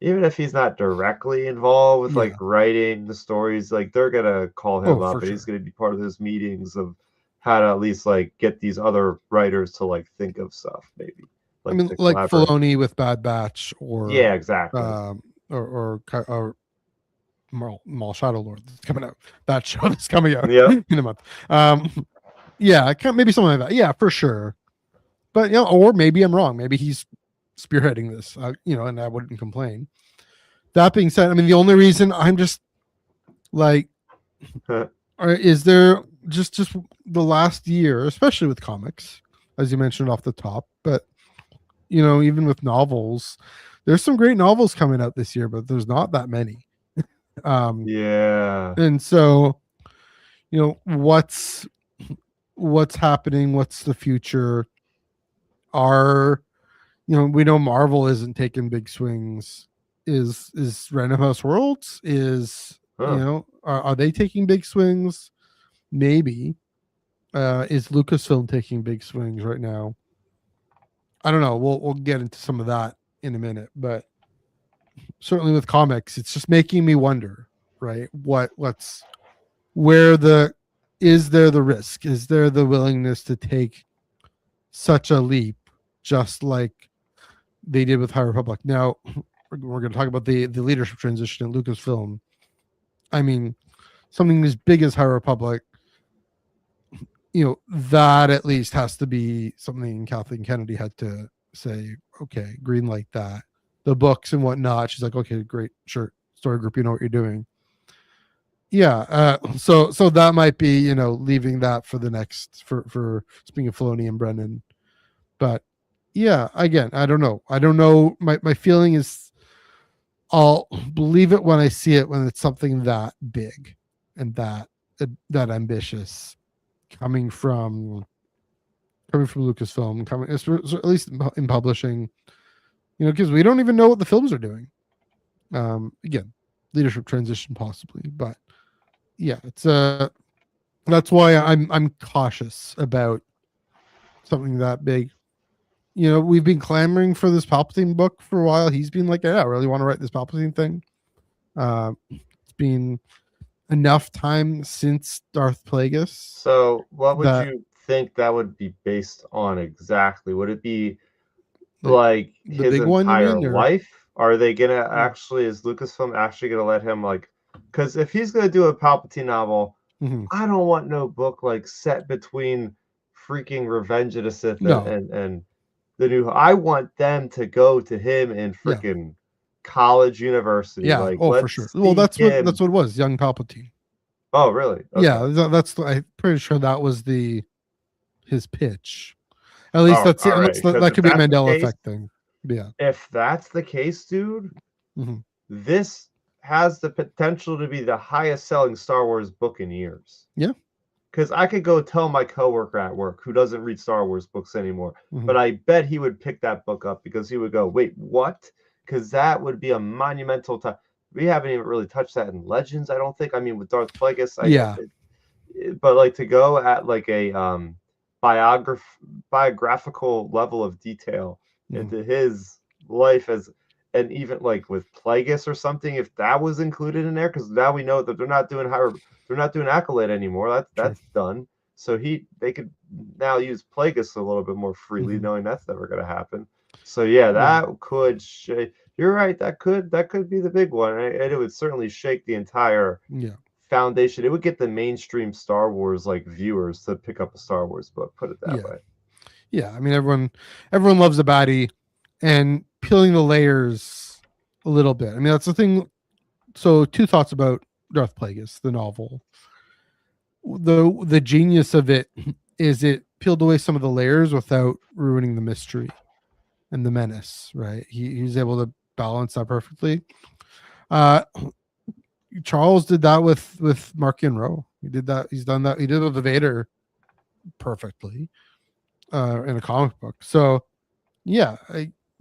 even if he's not directly involved with like writing the stories, like they're gonna call him up, and he's gonna be part of those meetings of how to at least like get these other writers to like think of stuff, maybe. Like, I mean, like Filoni with Bad Batch, or exactly, or Maul Shadow Lord that's coming out. That show that's coming out in a month. Maybe something like that. Yeah, for sure. But or maybe I'm wrong. Maybe he's spearheading this, and I wouldn't complain. That being said, I mean, the only reason I'm just like, is there just the last year, especially with comics, as you mentioned off the top, but even with novels, there's some great novels coming out this year, but there's not that many. And so, what's happening? What's the future? We know Marvel isn't taking big swings. Is Random House Worlds are they taking big swings? Maybe. Is Lucasfilm taking big swings right now? I don't know. We'll get into some of that in a minute, but certainly with comics, it's just making me wonder, right? Is there the risk? Is there the willingness to take such a leap, just like they did with High Republic? Now, we're going to talk about the leadership transition in Lucasfilm. I mean, something as big as High Republic, that at least has to be something Kathleen Kennedy had to say, okay, green light that. The books and whatnot. She's like, okay, great, sure, story group, you know what you're doing. Yeah. So that might be, leaving that for the next, for speaking of Filoni and Brennan. But yeah, again, I don't know. My feeling is I'll believe it when I see it, when it's something that big and that ambitious coming from Lucasfilm, at least in publishing. because we don't even know what the films are doing. Again, leadership transition possibly, but yeah, it's that's why I'm cautious about something that big. We've been clamoring for this Palpatine book for a while. He's been like, yeah, I really want to write this Palpatine thing. It's been enough time since Darth Plagueis. So what would you think that would be based on exactly? Would it be like his entire life? Are they gonna actually, is Lucasfilm actually gonna let him, like, because if he's gonna do a Palpatine novel, I don't want no book like set between freaking Revenge of the Sith and the new. I want them to go to him in freaking college, university. Yeah, like, for sure. Well, that's what it was, young Palpatine. Oh, really? Okay. Yeah, I'm pretty sure that was his pitch. At least that's it. Right. That could be a Mandela effect thing. Yeah. If that's the case, dude, this has the potential to be the highest selling Star Wars book in years. Yeah. Because I could go tell my coworker at work who doesn't read Star Wars books anymore, but I bet he would pick that book up because he would go, wait, what? Because that would be a monumental time. We haven't even really touched that in Legends, I don't think. I mean, with Darth Plagueis, but like to go at like a biographical level of detail into his life and even like with Plagueis or something, if that was included in there, because now we know that they're not doing Accolade anymore. That's done. So they could now use Plagueis a little bit more freely, knowing that's never going to happen. So yeah, that could shake. You're right. That could be the big one, and it would certainly shake the entire foundation. It would get the mainstream Star Wars like viewers to pick up a Star Wars book. Put it that way. Yeah, I mean everyone loves a baddie, and peeling the layers a little bit. I mean that's the thing. So 2 thoughts about Darth Plagueis, the novel. The genius of it is it peeled away some of the layers without ruining the mystery and the menace. Right? He's able to balance that perfectly. Charles did that with Mark and Rowe. He did that. He's done that. He did it with the Vader perfectly in a comic book. So yeah,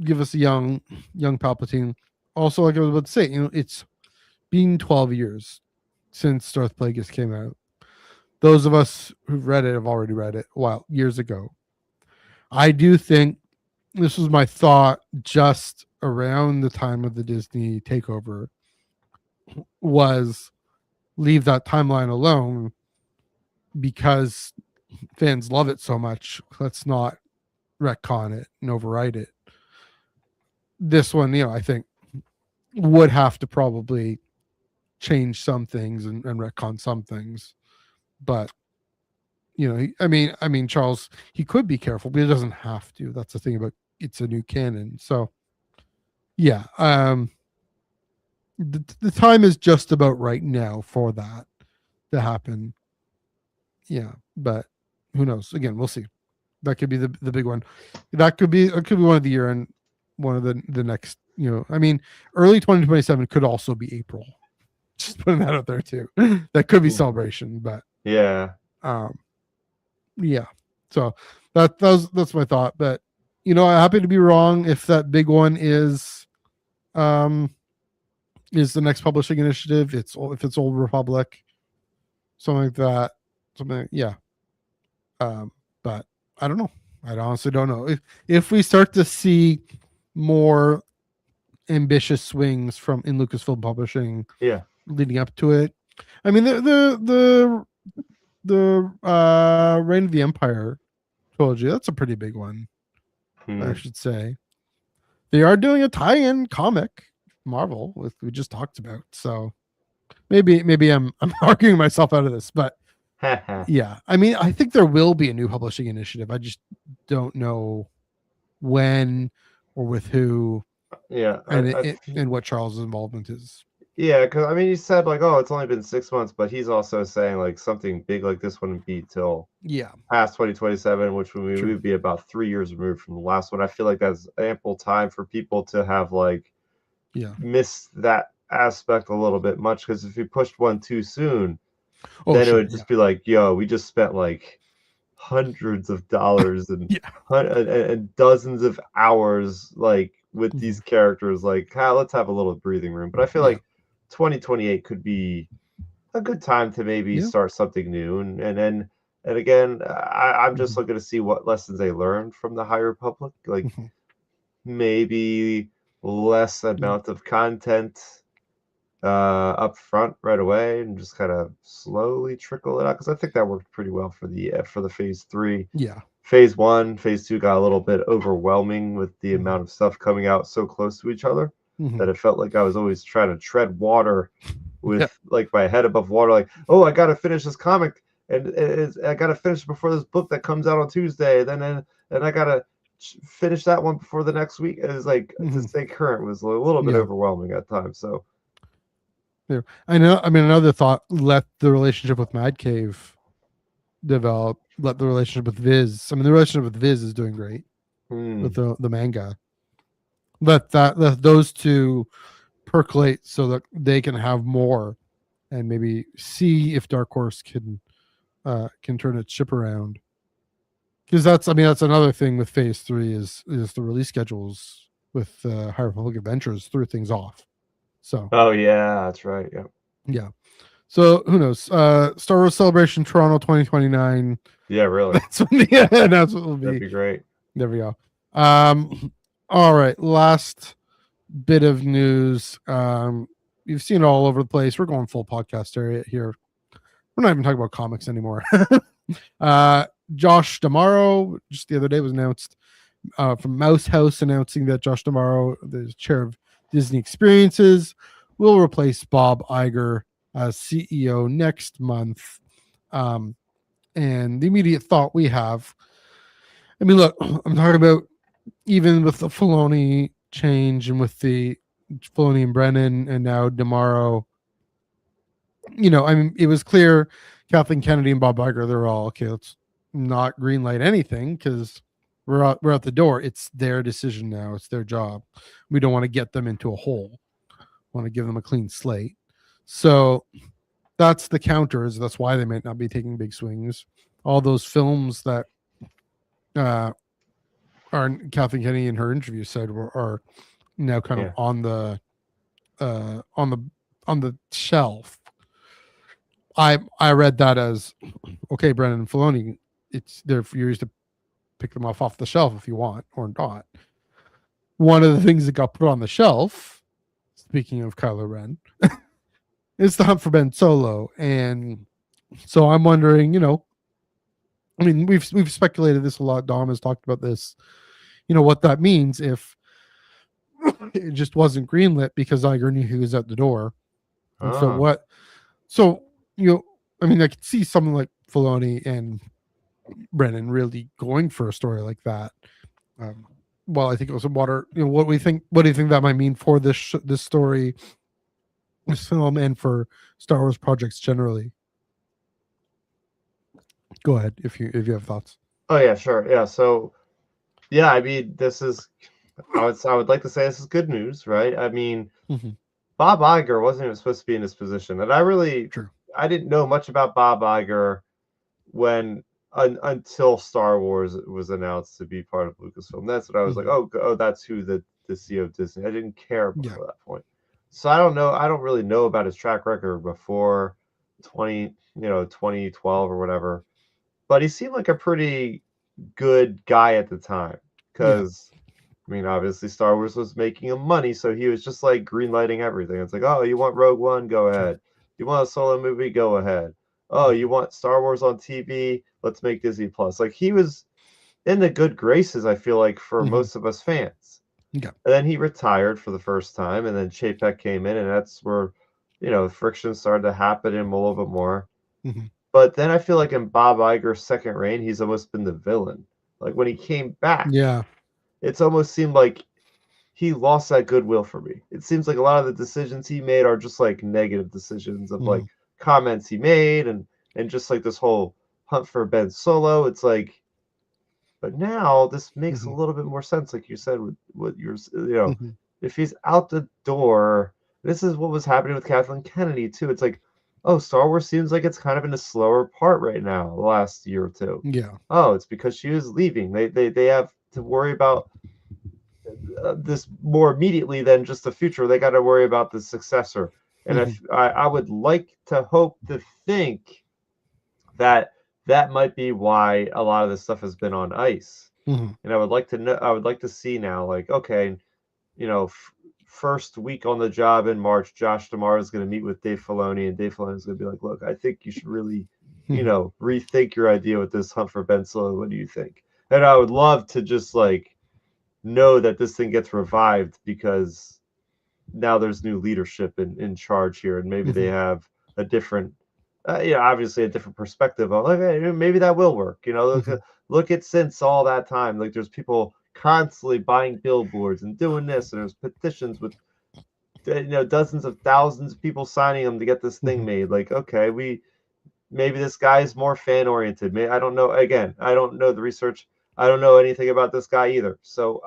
give us a young Palpatine. Also, like I was about to say, it's been 12 years since Darth Plagueis came out. Those of us who've read it have already read it years ago. I do think this was my thought just around the time of the Disney takeover, was leave that timeline alone because fans love it so much. Let's not retcon it and overwrite it. This one, I think would have to probably change some things and retcon some things. But I mean, Charles, he could be careful, but he doesn't have to. That's the thing about it's a new canon. So yeah, the time is just about right now for that to happen. Yeah, but who knows? Again, we'll see. That could be the big one. It could be one of the year and one of the next. I mean, early 2027 could also be April. Just putting that out there too. That could be Celebration, but yeah. So that's my thought. But I'm happy to be wrong if that big one is the next publishing initiative. If it's Old Republic, something like that. But I don't know. I honestly don't know. If we start to see more ambitious swings in Lucasfilm Publishing, leading up to it. I mean, the Reign of the Empire trilogy, that's a pretty big one. I should say. They are doing a tie-in comic, Marvel, we just talked about. So maybe I'm arguing myself out of this, but yeah. I mean, I think there will be a new publishing initiative. I just don't know when or with who. Yeah, and what Charles' involvement is. Yeah, because I mean, he said like, oh, it's only been 6 months, but he's also saying like something big like this wouldn't be till past 2027, which would be about 3 years removed from the last one. I feel like that's ample time for people to have missed that aspect a little bit much, because if you pushed one too soon, then it would just be like, yo, we just spent like hundreds of dollars and dozens of hours like with these characters. Like, let's have a little breathing room. But I feel like 2028 could be a good time to maybe start something new. And again, I'm just looking to see what lessons they learned from the High Republic. Like, maybe less amount of content up front right away, and just kind of slowly trickle it out, because I think that worked pretty well for the phase 3. Phase 1, phase 2 got a little bit overwhelming with the amount of stuff coming out so close to each other that it felt like I was always trying to tread water with like my head above water, like, oh, I gotta finish this comic, and I gotta finish before this book that comes out on Tuesday, and I gotta finish that one before the next week. It was like to stay current was a little bit overwhelming at times. So I know. I mean, another thought: let the relationship with Mad Cave develop. Let the relationship with Viz. I mean, the relationship with Viz is doing great with the manga. Let those two percolate so that they can have more, and maybe see if Dark Horse can turn its ship around. Because that's another thing with Phase 3 is the release schedules with High Republic Adventures threw things off. So. Oh yeah, that's right. Yeah. So who knows? Star Wars Celebration Toronto 2029. Yeah, really. That's when the announcement will be. That'd be great. There we go. All right. Last bit of news. You've seen it all over the place. We're going full podcastariat here. We're not even talking about comics anymore. Josh D'Amaro, just the other day, was announced from Mouse House, announcing that Josh D'Amaro, the chair of Disney Experiences, will replace Bob Iger as CEO next month. And the immediate thought we have, I mean, look, I'm talking about even with the Filoni change and with the Filoni and Brennan and now D'Amaro, I mean, it was clear Kathleen Kennedy and Bob Iger, they're all, okay, let's not greenlight anything because we're out the door. It's their decision now. It's their job. We don't want to get them into a hole. We want to give them a clean slate. So that's the counters. That's why they might not be taking big swings. All those films that are Kathleen Kennedy in her interview said are now kind of on the shelf. I read that as, okay, Brennan and Filoni, it's there for you to pick them off the shelf if you want or not. One of the things that got put on the shelf, speaking of Kylo Ren, is the Hunt for Ben Solo. And so I'm wondering, I mean, we've speculated this a lot. Dom has talked about this, what that means if it just wasn't greenlit because Iger knew he was at the door. And so I mean, I could see someone like Filoni and Brennan really going for a story like that. Well, I think it was water. What do you think that might mean for this story, this film, and for Star Wars projects generally? Go ahead if you have thoughts. Oh yeah, sure. Yeah. So yeah, I mean, this is, I would like to say this is good news, right? I mean, Bob Iger wasn't even supposed to be in this position, and I didn't know much about Bob Iger until Star Wars was announced to be part of Lucasfilm. That's what I was like, oh, that's who the CEO of Disney. I didn't care before that point. So I don't know. I don't really know about his track record before 2012 or whatever. But he seemed like a pretty good guy at the time, because I mean, obviously Star Wars was making him money, so he was just like greenlighting everything. It's like, oh, you want Rogue One? Go ahead. You want a solo movie? Go ahead. Oh, you want Star Wars on TV? Let's make Disney Plus. Like, he was in the good graces, I feel like, for most of us fans. Yeah. And then he retired for the first time, and then Chapek came in, and that's where, friction started to happen in him a little bit more. But then I feel like in Bob Iger's second reign, he's almost been the villain. Like, when he came back, it's almost seemed like he lost that goodwill for me. It seems like a lot of the decisions he made are just like negative decisions of like comments he made and just like this whole Hunt for Ben Solo. It's like, but now this makes a little bit more sense, like you said, with what you're, if he's out the door, this is what was happening with Kathleen Kennedy too. It's like, oh, Star Wars seems like it's kind of in a slower part right now, the last year or two. Yeah. Oh, it's because she was leaving. They have to worry about this more immediately than just the future. They got to worry about the successor. And I would like to hope to think that that might be why a lot of this stuff has been on ice. And I would like to know, I would like to see now, like, okay, you know, first week on the job in March, Josh D'Amaro is going to meet with Dave Filoni, and Dave Filoni is going to be like, look, I think you should really, you know, rethink your idea with this Hunt for Ben Solo. What do you think? And I would love to just like know that this thing gets revived because now there's new leadership in charge here, and maybe they have a different, obviously a different perspective of like, hey, maybe that will work. You know, look at since all that time, like there's people constantly buying billboards and doing this, and there's petitions with dozens of thousands of people signing them to get this thing made. Like, okay, maybe this guy is more fan oriented. Maybe, I don't know. Again, I don't know the research. I don't know anything about this guy either. So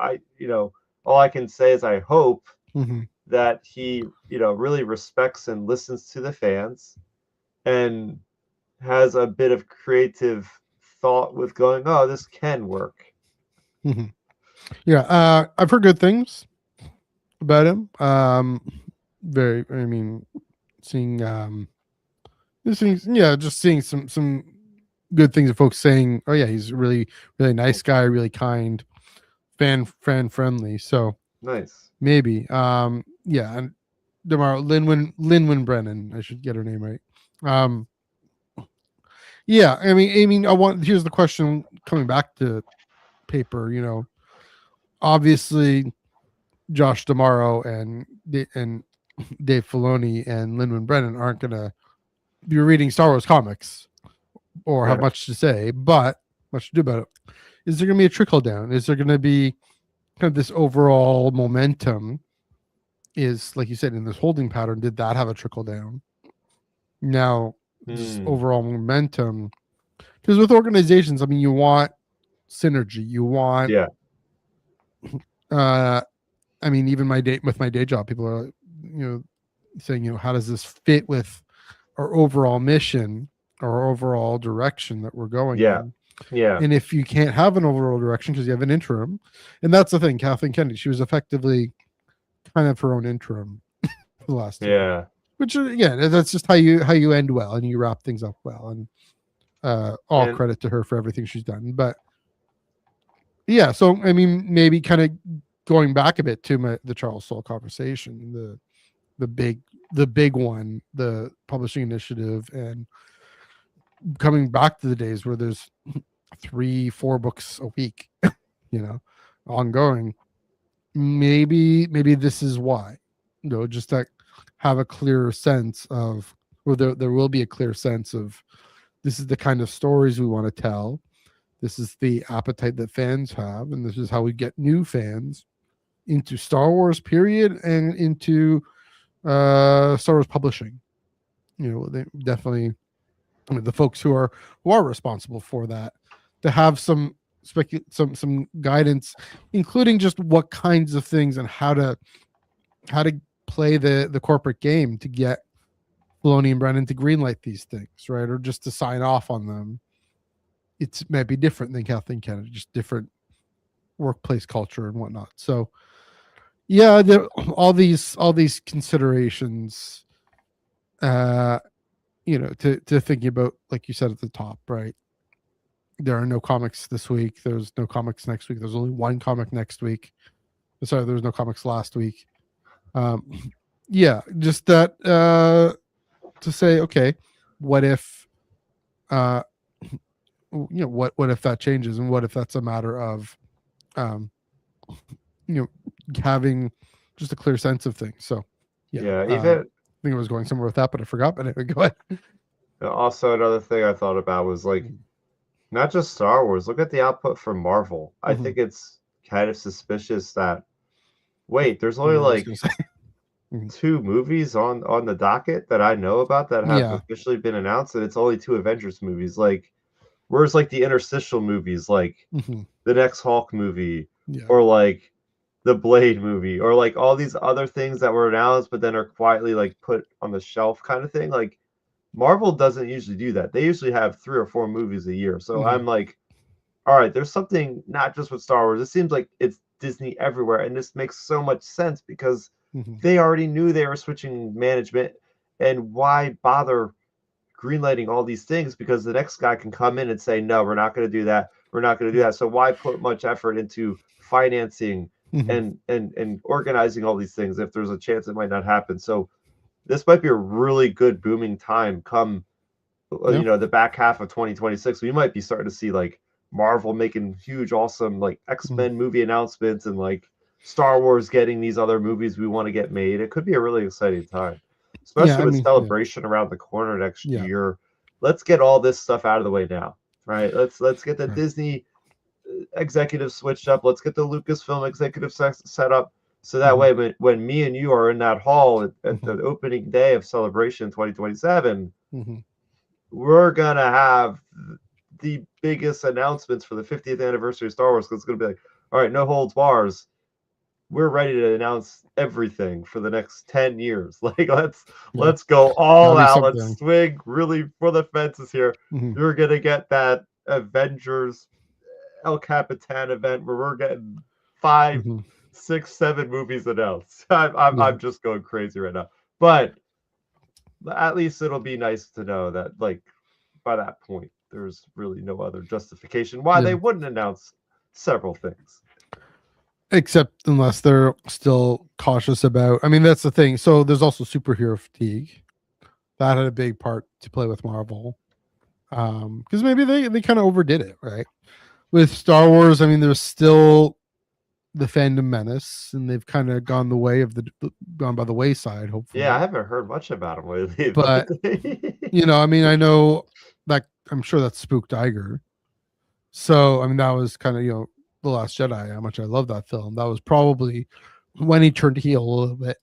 all I can say is I hope that he, really respects and listens to the fans and has a bit of creative thought with going, oh, this can work. Yeah. I've heard good things about him. Just seeing some good things of folks saying, oh yeah, he's a really, really nice guy, really kind, fan friendly. So nice. Maybe. And tomorrow, Linwin Brennan, I should get her name right. Here's the question coming back to paper, obviously Josh D'Amaro and Dave Filoni and Linwin Brennan aren't going to be reading Star Wars comics or have much to say, but much to do about it. Is there going to be a trickle down? Is there going to be kind of this overall momentum? Is, like you said, in this holding pattern, did that have a trickle down? Now, this overall momentum, because with organizations, I mean, you want synergy. You want, even my day job, people are, saying, how does this fit with our overall mission, our overall direction that we're going in? Yeah. And if you can't have an overall direction because you have an interim, and that's the thing, Kathleen Kennedy, she was effectively kind of her own interim for the last year. Which again, that's just how you end well and you wrap things up well. And credit to her for everything she's done. But yeah, so I mean, maybe kind of going back a bit to the Charles Soule conversation, the big one, the publishing initiative, and coming back to the days where there's 3-4 books a week, ongoing. Maybe this is why, just to have a clearer sense of, or there will be a clear sense of, this is the kind of stories we want to tell. This is the appetite that fans have, and this is how we get new fans into Star Wars, period, and into Star Wars publishing. They definitely, the folks who are responsible for that, to have some guidance, including just what kinds of things and how to play the corporate game to get Filoni and Brennan to greenlight these things, right? Or just to sign off on them. It might be different than Kathleen Kennedy, just different workplace culture and whatnot. So yeah, all these considerations, to thinking about, like you said at the top, right? There are no comics this week. There's no comics next week. There's only one comic next week. Sorry, there was no comics last week. Just that to say, okay, what if, what if that changes, and what if that's a matter of, having just a clear sense of things. So, I think I was going somewhere with that, but I forgot. But anyway, go ahead. Also, another thing I thought about was like, not just Star Wars. Look at the output from Marvel. I think it's kind of suspicious that, wait, there's only like 2 movies on the docket that I know about that have officially been announced, and it's only 2 Avengers movies. Like, whereas like the interstitial movies, like the next Hulk movie, or like the Blade movie, or like all these other things that were announced but then are quietly like put on the shelf kind of thing. Like, Marvel doesn't usually do that. They usually have 3 or 4 movies a year. So I'm like, all right, there's something not just with Star Wars. It seems like it's Disney everywhere. And this makes so much sense because Mm-hmm. they already knew they were switching management. And why bother greenlighting all these things? Because the next guy can come in and say, no, we're not going to do that. We're not going to do that. So why put much effort into financing Mm-hmm. and organizing all these things if there's a chance it might not happen? So this might be a really good booming time come, the back half of 2026. We might be starting to see like Marvel making huge, awesome like X-Men movie announcements and like Star Wars getting these other movies we want to get made. It could be a really exciting time, especially with Celebration around the corner next year. Let's get all this stuff out of the way now, right? Let's get the Disney executive switched up. Let's get the Lucasfilm executive set up. So that way, when me and you are in that hall at the opening day of Celebration 2027, we're going to have the biggest announcements for the 50th anniversary of Star Wars. Because it's going to be like, all right, no holds bars. We're ready to announce everything for the next 10 years. Like, let's go all out. Let's swing really for the fences here. You're going to get that Avengers El Capitan event where we're getting 5, 6, 7 movies announced. I'm just going crazy right now. But at least it'll be nice to know that, like, by that point, there's really no other justification why they wouldn't announce several things. Except unless they're still cautious about, I mean, that's the thing. So there's also superhero fatigue. That had a big part to play with Marvel. Because maybe they kind of overdid it, right? With Star Wars, I mean, there's still the fandom menace, and they've kind of gone by the wayside, hopefully. Yeah, I haven't heard much about them lately. But, I mean, I know that I'm sure that spooked Iger. So, I mean, that was kind of, The Last Jedi, how much I love that film. That was probably when he turned heel a little bit.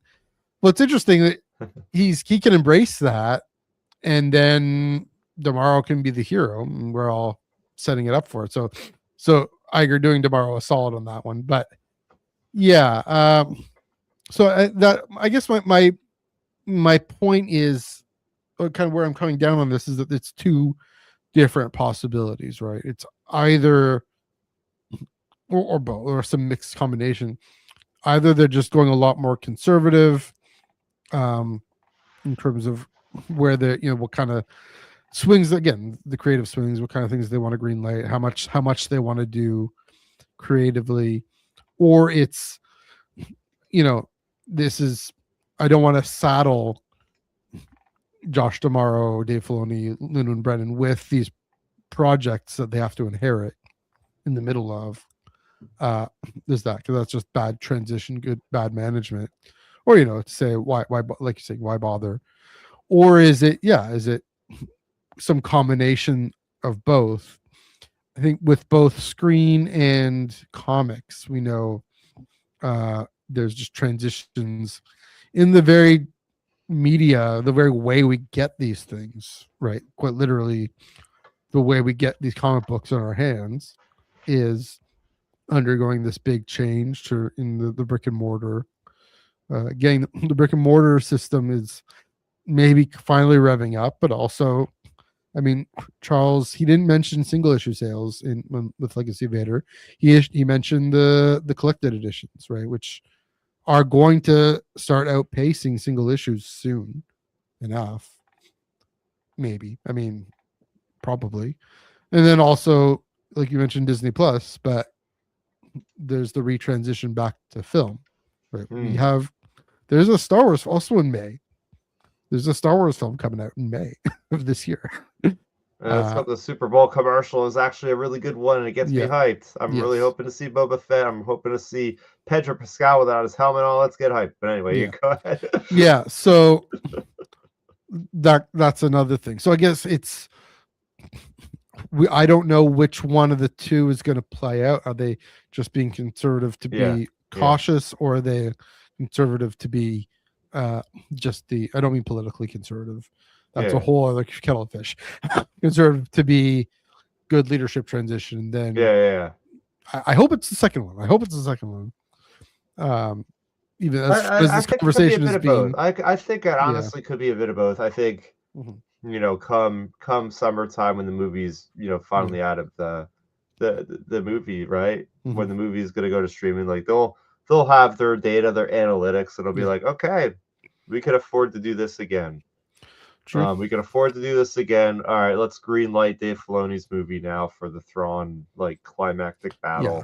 Well, it's interesting that he can embrace that, and then tomorrow can be the hero, and we're all setting it up for it. So Iger doing tomorrow a solid on that one. But yeah, so I guess my point is, kind of where I'm coming down on this, is that it's two different possibilities, right? It's either or both, or some mixed combination. Either they're just going a lot more conservative in terms of where what kind of swings, again, the creative swings, what kind of things they want to green light, how much they want to do creatively, or it's, this is, I don't want to saddle Josh D'Amaro, Dave Filoni, Lin Brennan with these projects that they have to inherit in the middle of. There's that, because that's just bad transition, bad management, or to say why, like you say, why bother, or is it some combination of both? I think with both screen and comics, we know there's just transitions in the very media, the very way we get these things, right? Quite literally, the way we get these comic books in our hands is undergoing this big change in the brick and mortar. Getting the brick and mortar system is maybe finally revving up, but also, I mean, Charles, he didn't mention single issue sales with Legacy of Vader. He mentioned the collected editions, right, which are going to start outpacing single issues soon enough. Maybe, I mean, probably. And then also, like you mentioned, Disney Plus, but there's the retransition back to film, right? There's a Star Wars also in May. There's a Star Wars film coming out in May of this year. The Super Bowl commercial is actually a really good one, and it gets me hyped. I'm really hoping to see Boba Fett. I'm hoping to see Pedro Pascal without his helmet on. Let's get hyped. But anyway, you go ahead. Yeah, so that's another thing. So I guess it's, I don't know which one of the two is going to play out. Are they just being conservative to be cautious, or are they conservative to be I don't mean politically conservative. That's a whole other kettle of fish. Conservative to be good leadership transition. Then I hope it's the second one. Even as this conversation is being, I think it honestly could be a bit of both. I think come summertime when the movie's finally out of the the movie, right? Mhm. When the movie is going to go to streaming, like they'll have their data, their analytics. It'll be Yeah. like, okay, we could afford to do this again. True. We can afford to do this again. All right, let's green light Dave Filoni's movie now for the Thrawn like climactic battle. Yeah.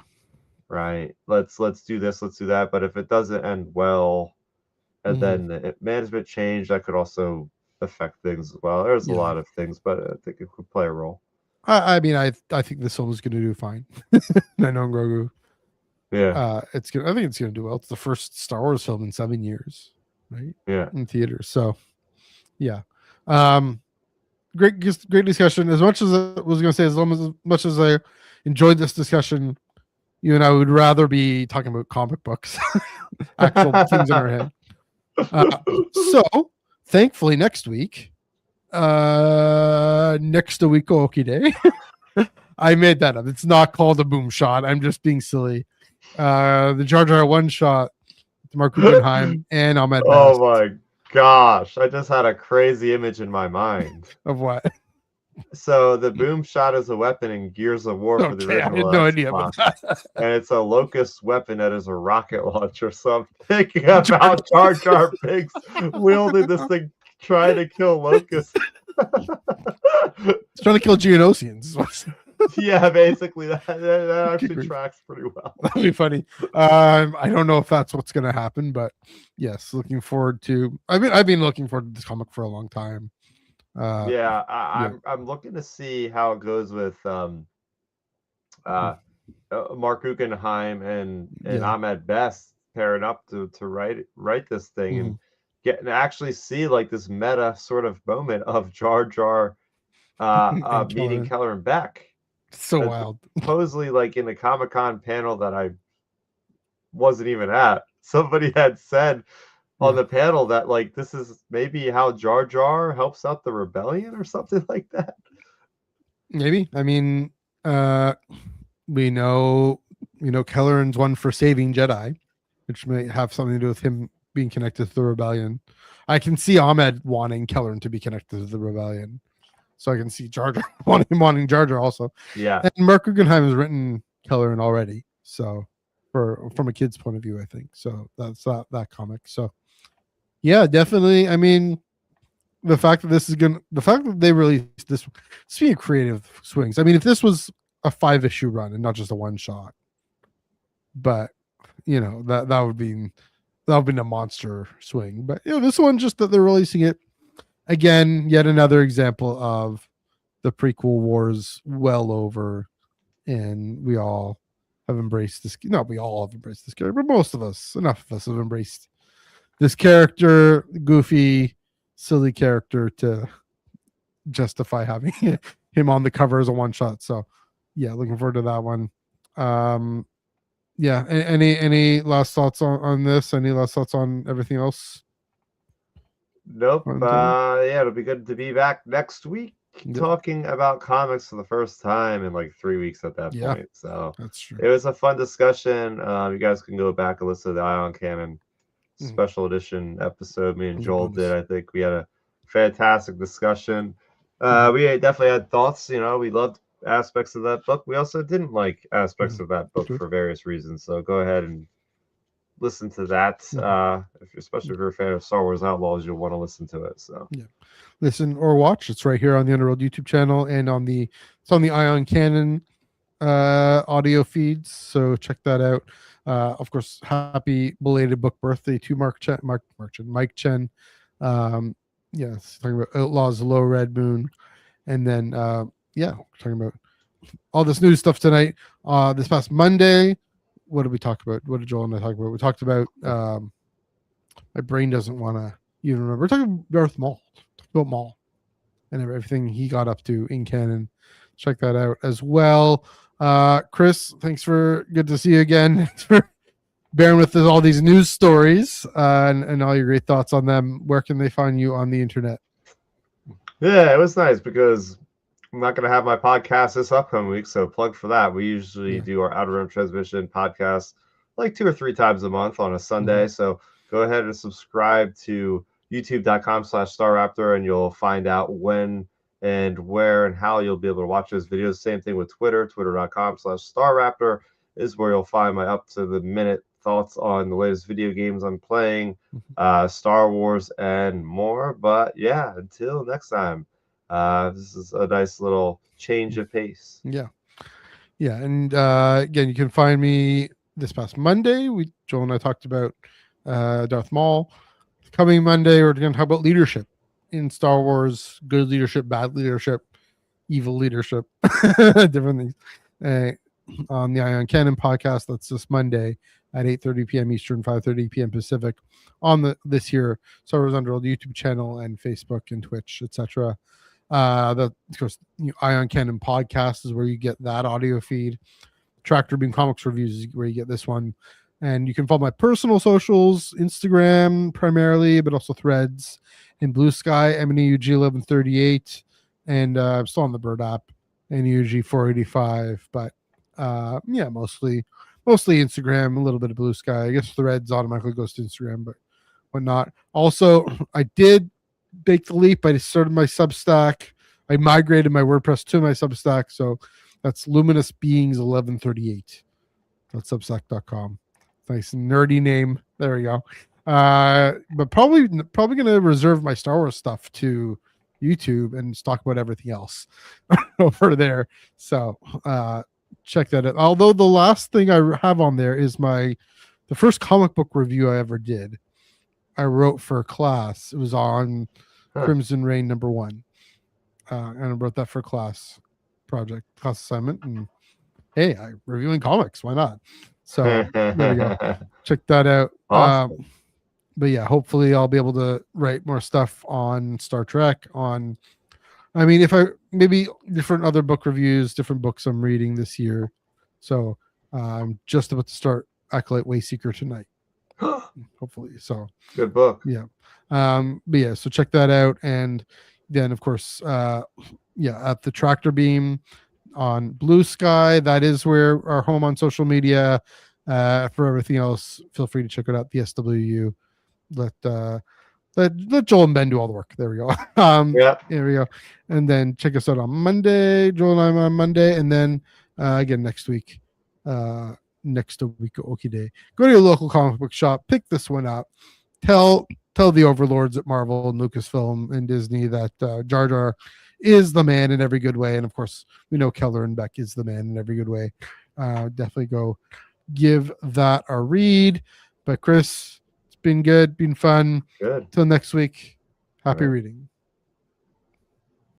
Right. Let's do this. Let's do that. But if it doesn't end well, and Mhm. then the management change, that could also affect things as well. There's a Yeah. lot of things, but I think it could play a role. I mean, I think this film is going to do fine. I know Grogu. Yeah. It's gonna. I think it's going to do well. It's the first Star Wars film in 7 years, right? Yeah. In theaters. So, yeah. Great discussion. As much as I was going to say, as much as I enjoyed this discussion, you and I would rather be talking about comic books, actual things in our head. So, thankfully, next week, next a week, Okie Day. I made that up. It's not called a boom shot. I'm just being silly. The Jar Jar one shot, Mark Guggenheim, and Ahmed Oh Best. my gosh. I just had a crazy image in my mind. Of what? So the boom shot is a weapon in Gears of War for the Okay, I original had no Xbox. idea about that. And it's a locust weapon that is a rocket launcher. So I'm thinking about Jar Jar Binks wielding this thing, trying to kill locusts. It's trying to kill Geonosians. Yeah, basically that actually tracks pretty well. That'd be funny. I don't know if that's what's going to happen, but yes, looking forward to. I've been looking forward to this comic for a long time. Yeah, I'm looking to see how it goes with Mark Guggenheim and Ahmed Best pairing up to write this thing and get and actually see like this meta sort of moment of Jar Jar meeting Kelleran Beck. So wild. Supposedly, like in a Comic-Con panel that I wasn't even at, somebody had said on the panel that like this is maybe how Jar Jar helps out the rebellion or something like that. Maybe. I mean, we know Kelleran's one for saving Jedi, which may have something to do with him being connected to the rebellion. I can see Ahmed wanting Kelleran to be connected to the rebellion. So I can see Jar Jar wanting Jar Jar also. Yeah. And Mark Guggenheim has written Kelleran already. So from a kid's point of view, I think. So that's that comic. So yeah, definitely. I mean, the fact that they released this, speaking of creative swings, I mean, if this was a 5-issue run and not just a one shot, but that would be a monster swing. But this one, just that they're releasing it again, yet another example of the prequel wars well over, and we all have embraced this. Not we all have embraced this character, but most of us, enough of us, have embraced this character, goofy, silly character, to justify having him on the cover as a one shot. So yeah, looking forward to that one. Yeah. Any last thoughts on this? Any last thoughts on everything else? Nope. Yeah, it'll be good to be back next week talking about comics for the first time in like 3 weeks at that point. So that's true. It was a fun discussion. You guys can go back and listen to the Ion Cannon special edition episode me and Joel did. I think we had a fantastic discussion. We definitely had thoughts. We loved aspects of that book. We also didn't like aspects of that book for various reasons. So go ahead and listen to that. Especially if you're a fan of Star Wars Outlaws, you'll want to listen to it. So listen or watch. It's right here on the Underworld YouTube channel and on the Ion Cannon audio feeds. So check that out. Of course, happy belated book birthday to Mike Chen. Yes, talking about Outlaws, Low Red Moon, and then talking about all this new stuff tonight. This past Monday, what did we talk about? What did Joel and I talk about? We talked about my brain doesn't want to even remember. We're talking about Darth Maul. Talked about Maul and everything he got up to in canon. Check that out as well. Chris, good to see you again. Thanks for bearing with all these news stories and all your great thoughts on them. Where can they find you on the internet? Yeah, it was nice because I'm not going to have my podcast this upcoming week, so plug for that. We usually do our Outer Rim Transmission podcast like 2 or 3 times a month on a Sunday. So go ahead and subscribe to youtube.com/StarRaptor, and you'll find out when and where and how you'll be able to watch those videos. Same thing with Twitter. Twitter.com/StarRaptor is where you'll find my up-to-the-minute thoughts on the latest video games I'm playing, Star Wars, and more. But yeah, until next time, this is a nice little change of pace. Yeah. And again, you can find me this past Monday. Joel and I talked about Darth Maul. Coming Monday, we're going to talk about leadership in Star Wars: good leadership, bad leadership, evil leadership, different things. On the Ion Cannon podcast, that's this Monday at 8:30 p.m. Eastern, 5:30 p.m. Pacific, on this here Star Wars Underworld YouTube channel and Facebook and Twitch, etc. Of course, Ion Cannon podcast is where you get that audio feed. Tractor Beam Comics Reviews is where you get this one. And you can follow my personal socials, Instagram primarily, but also Threads, and Blue Sky, MNEUG1138, and I'm still on the Bird app, NEUG485. But yeah, mostly Instagram, a little bit of Blue Sky. I guess Threads automatically goes to Instagram, but whatnot. Also, I did bake the leap. I started my Substack. I migrated my WordPress to my Substack, so that's Luminous Beings 1138. That's Substack.com. Nice nerdy name. There we go. But probably gonna reserve my Star Wars stuff to YouTube and just talk about everything else over there. So check that out. Although the last thing I have on there is the first comic book review I ever did. I wrote for a class. It was on Crimson Reign #1. And I wrote that for a class assignment. And hey, I'm reviewing comics. Why not? So there we go. Check that out. Awesome. But yeah, hopefully I'll be able to write more stuff on Star Trek. If I maybe different other book reviews, different books I'm reading this year. So I'm just about to start Acolyte Wayseeker tonight. Hopefully. So good book. Yeah. But yeah, so check that out. And then of course, at the Tractor Beam on Blue Sky. That is where our home on social media. For everything else, feel free to check it out. The SWU. Let Joel and Ben do all the work. There we go. There we go. And then check us out on Monday. Joel and I on Monday, and then again next week. Next week, Okie Day. Go to your local comic book shop. Pick this one up. Tell the overlords at Marvel and Lucasfilm and Disney that Jar Jar is the man in every good way. And of course, we know Keller and Beck is the man in every good way. Definitely go give that a read. But Chris, it's been good, been fun. Good. Till next week, happy reading.